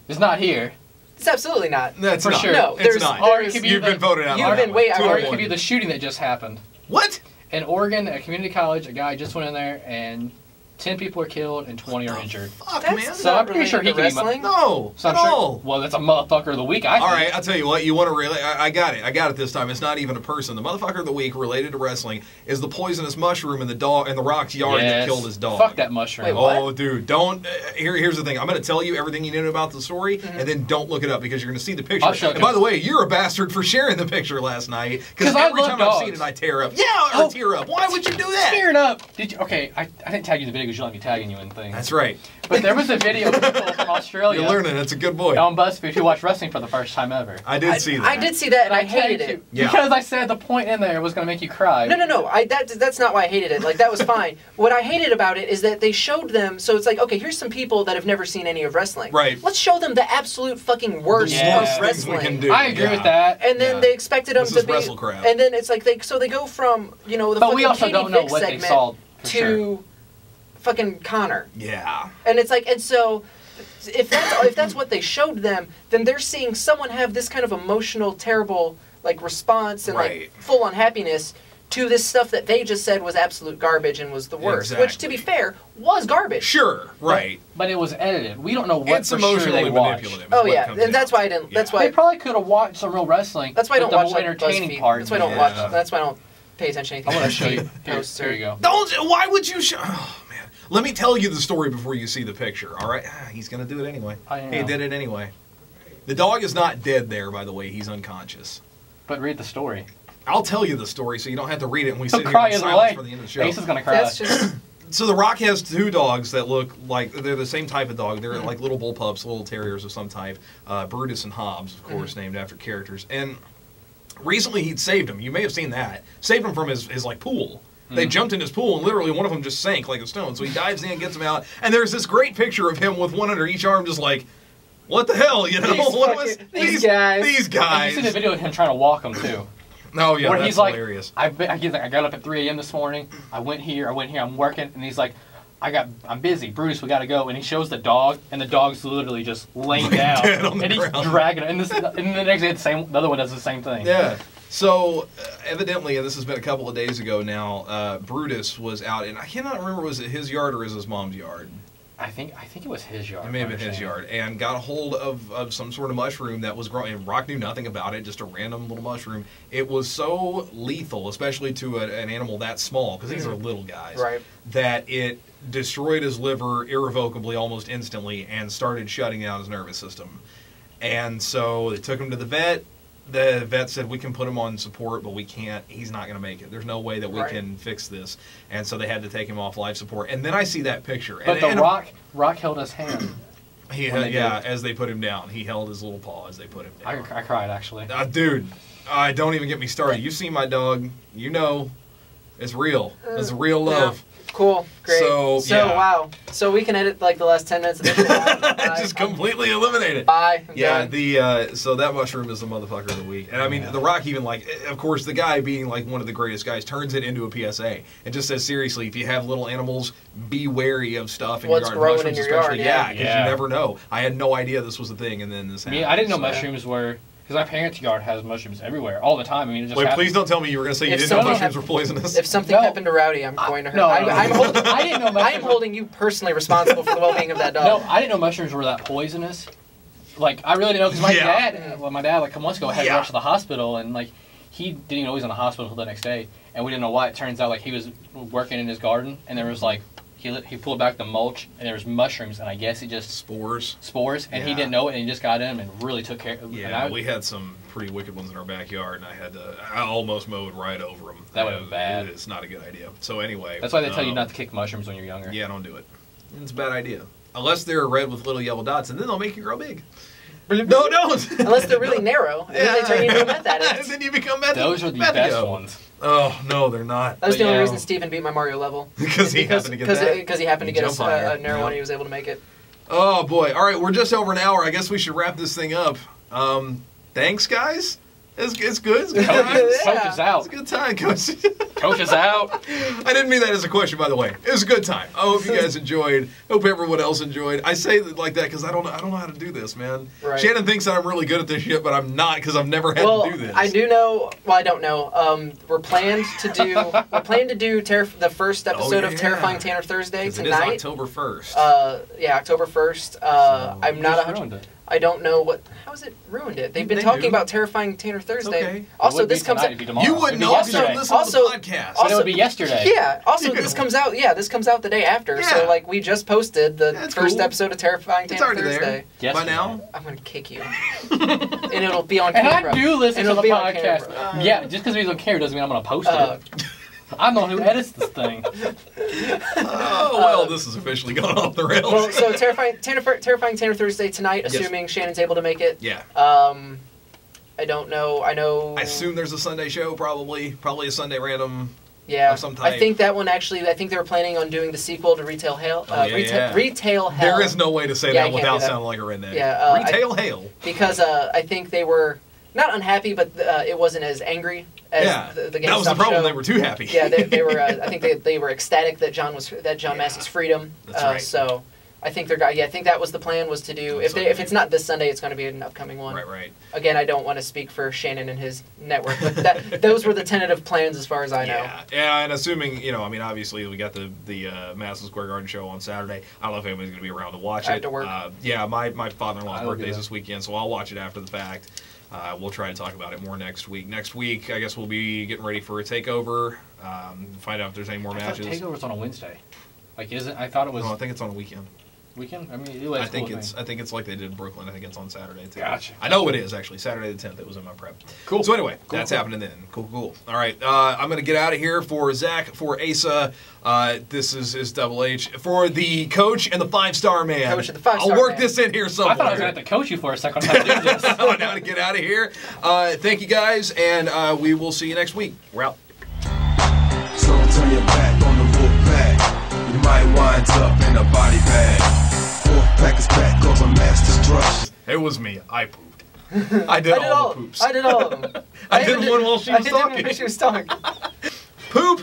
is not here. It's absolutely not. That's for not. sure. No, it's not. Or it could be You've been voted out. You've been way out. Or it could be the shooting that just happened. What? In Oregon, at a community college, a guy just went in there and 10 people are killed and 20 are injured. Fuck, That's man. So I'm pretty sure he can wrestling. No, So I'm at sure, all. well, that's a motherfucker of the week, I think. All right, I'll tell you what. You want to really... I got it. I got it this time. It's not even a person. The motherfucker of the week related to wrestling is the poisonous mushroom in the Rock's yard that killed his dog. Fuck that mushroom. Wait, what? Oh, dude, don't... here's the thing. I'm going to tell you everything you know about the story, and then don't look it up because you're going to see the picture. I'll show And by the way, you're a bastard for sharing the picture last night because 'Cause I every love time dogs. I've seen it, I tear up. Yeah, or tear up. Why would you do that? Tear it up. Did you? Okay, I didn't tag you in the video because you let me tagging you in things. That's right. But there was a video of people from Australia You're learning. That's a good boy. on BuzzFeed who watched wrestling for the first time ever. I did see that. I did see that, and I hated tagged it. you Yeah. because I said the point in there was going to make you cry. No. That's not why I hated it. Like, that was fine. What I hated about it is that they showed them, so it's like, okay, here's some people that have never seen any of wrestling. Right. Let's show them the absolute fucking worst Yes. of Things we wrestling. can do. I agree Yeah. with that. And then Yeah. they expected them This to is be, WrestleCraft. and then it's like they go from the But fucking we also Katie don't know Vick what they segment saw for to sure. fucking Connor. Yeah. And it's like, and so if that's what they showed them, then they're seeing someone have this kind of emotional, terrible like response and Right. like full on happiness to this stuff that they just said was absolute garbage and was the worst. Which, to be fair, was garbage. Sure. Right. But it was edited. We don't know what It's for sure emotionally they watched. manipulative. is Oh what it yeah, comes and that's down why I to. didn't. That's They why. probably could have watched some real wrestling. That's why I don't but watch the like more entertaining BuzzFeed. part. That's why I don't Yeah. watch. That's why I don't pay attention to I anything. want to show you. Here, Posts here or- you go. Don't. Why would you show? Oh man. Let me tell you the story before you see the picture. All right. He's gonna do it anyway. I know. He did it anyway. The dog is not dead there, by the way. He's unconscious. But read the story. I'll tell you the story so you don't have to read it and we He'll sit here cry in either silence way. for the end of the show. Ace is gonna cry. That's just. So The Rock has two dogs that look like they're the same type of dog. They're like little bull pups, little terriers of some type. Brutus and Hobbs, of course, named after characters. And recently he'd saved them. You may have seen that. Saved him from his like pool. They jumped in his pool and literally one of them just sank like a stone. So he dives in, gets him out, and there's this great picture of him with one under each arm, just like, what the hell, you know? These guys. These And guys. you see the video of him trying to walk them too. Oh yeah, Where that's he's like, hilarious. I got up at 3 a.m. this morning. I went here, I'm working, and he's like, I'm busy. Bruce, we gotta go. And he shows the dog, and the dog's literally just laying down, dead on the and he's ground. dragging it. And the next day, the other one does the same thing. Yeah. So, evidently, and this has been a couple of days ago now, Brutus was out, and I cannot remember, was it his yard or is his mom's yard? I think it was his yard. It may have been his yard, and got a hold of some sort of mushroom that was growing. And Rock knew nothing about it, just a random little mushroom. It was so lethal, especially to an animal that small, because these are little guys, Right. that it destroyed his liver irrevocably, almost instantly, and started shutting down his nervous system. And so they took him to the vet. The vet said, we can put him on support, but we can't. He's not going to make it. There's no way that we can fix this. And so they had to take him off life support. And then I see that picture. But and Rock held his hand. As they put him down. He held his little paw as they put him down. I cried, actually. Dude, don't even get me started. You've seen my dog. You know. It's real. It's real love. Cool. Great. So, yeah. Wow. So we can edit like the last 10 minutes of this. Just completely eliminate it. Bye. I'm Yeah, done. so that mushroom is the motherfucker of the week. And I mean, The Rock even, like, of course, the guy being, like, one of the greatest guys, turns it into a PSA. It just says, seriously, if you have little animals, be wary of stuff in What's your yard. growing Mushrooms in your especially. yard, yeah. Because Yeah. you never know. I had no idea this was a thing, and then this happened. I didn't know So- mushrooms were... Because my parents' yard has mushrooms everywhere, all the time. I mean, it just Wait, happens. please don't tell me you were going to say you If didn't know someone mushrooms were poisonous. If something No. happened to Rowdy, I'm going to hurt. No, I'm holding, I didn't know I am mushrooms were- holding you personally responsible for the well-being of that dog. No, I didn't know mushrooms were that poisonous. Like, I really didn't know, because my Yeah. dad, like, a couple months ago, had to Yeah. rush to the hospital, and, like, he didn't know he was in the hospital until the next day, and we didn't know why. It turns out, like, he was working in his garden, and there was, like, he pulled back the mulch, and there was mushrooms, and I guess he just spores, and he didn't know it, and he just got in and really took care of. Yeah, we had some pretty wicked ones in our backyard, and I almost mowed right over them. That would have been bad. It's not a good idea. So anyway, that's why they tell you not to kick mushrooms when you're younger. Yeah, don't do it. It's a bad idea unless they're red with little yellow dots, and then they'll make you grow big. No, don't. Unless they're really narrow, and then they turn you into a meth addict. And then you become meth. Those are the best ones. Oh no, they're not. That was the only reason Steven beat my Mario level. Because he happened to get that. Because he happened to get a narrow one, he was able to make it. Oh boy! All right, we're just over an hour. I guess we should wrap this thing up. Thanks, guys. It's good. It's good time. Coach is out. It's a good time, Coach. Coach is out. I didn't mean that as a question, by the way. It was a good time. I hope you guys enjoyed. Hope everyone else enjoyed. I say it like that because I don't know how to do this, man. Right. Shannon thinks that I'm really good at this shit, but I'm not because I've never had to do this. I do know. Well, I don't know. We're planned to do the first episode of Terrifying Tanner Thursday tonight. It is October 1st. Yeah, October 1st. I'm not 100%. I don't know what. How has it ruined it? They've been talking about Terrifying Tanner Thursday. Okay. Also, this comes out. You wouldn't also listen to the podcast. Also, it would be yesterday. Yeah. Also, this comes out. Yeah, this comes out the day after. Yeah. So, like, we just posted the first episode of Terrifying Tanner Thursday. There. By now, I'm gonna kick you, and it'll be on camera. And I do listen to the podcast. Yeah, just because he's on camera doesn't mean I'm gonna post it. I'm the one who edits this thing. Oh, well, this is officially going off the rails. Well, so Terrifying Tanner Thursday tonight, assuming Shannon's able to make it. Yeah. I don't know. I assume there's a Sunday show, probably a Sunday random. Yeah. Of some type. I think that one actually. I think they were planning on doing the sequel to Retail Hell. Retail Hell. There is no way to say that without sounding like a redneck. Yeah. Retail Hell. Because I think they were not unhappy, but it wasn't as angry as the GameStop that was the problem. show. They were too happy. Yeah, they were. I think they were ecstatic that John Massey's freedom. That's right. So I think I think that was the plan, was to do. If it's not this Sunday, it's going to be an upcoming one. Right. Again, I don't want to speak for Shannon and his network, but those were the tentative plans as far as I know. Yeah, and assuming obviously we got the Madison Square Garden show on Saturday. I don't know if anybody's going to be around to watch it. I have to work. My father-in-law's birthday's this weekend, so I'll watch it after the fact. We'll try to talk about it more next week. Next week, I guess we'll be getting ready for a takeover. Find out if there's any more matches. Takeover's on a Wednesday. Like, isn't? I thought it was. No, I think it's on a weekend. Weekend? I mean, I think it's like they did in Brooklyn. I think it's on Saturday too. Gotcha. I know it is actually Saturday the 10th. It was in my prep. Cool. So anyway, that's happening then. Cool. All right, I'm gonna get out of here. For Zach, for Asa, this is Double H. For the coach and the 5-star man. Coach and the 5-star I'll work man. this in here somewhere. I thought I was gonna have to coach you for a second. How to do this. I'm now to get out of here. Thank you guys, and we will see you next week. We're out. So turn your back on the wolf pack. You might wind up in a body bag. Wolfpack is back on the master's drugs. It was me. I pooped. I did all the poops. I did all of them. I did one while she was talking. When she was talking. Poop.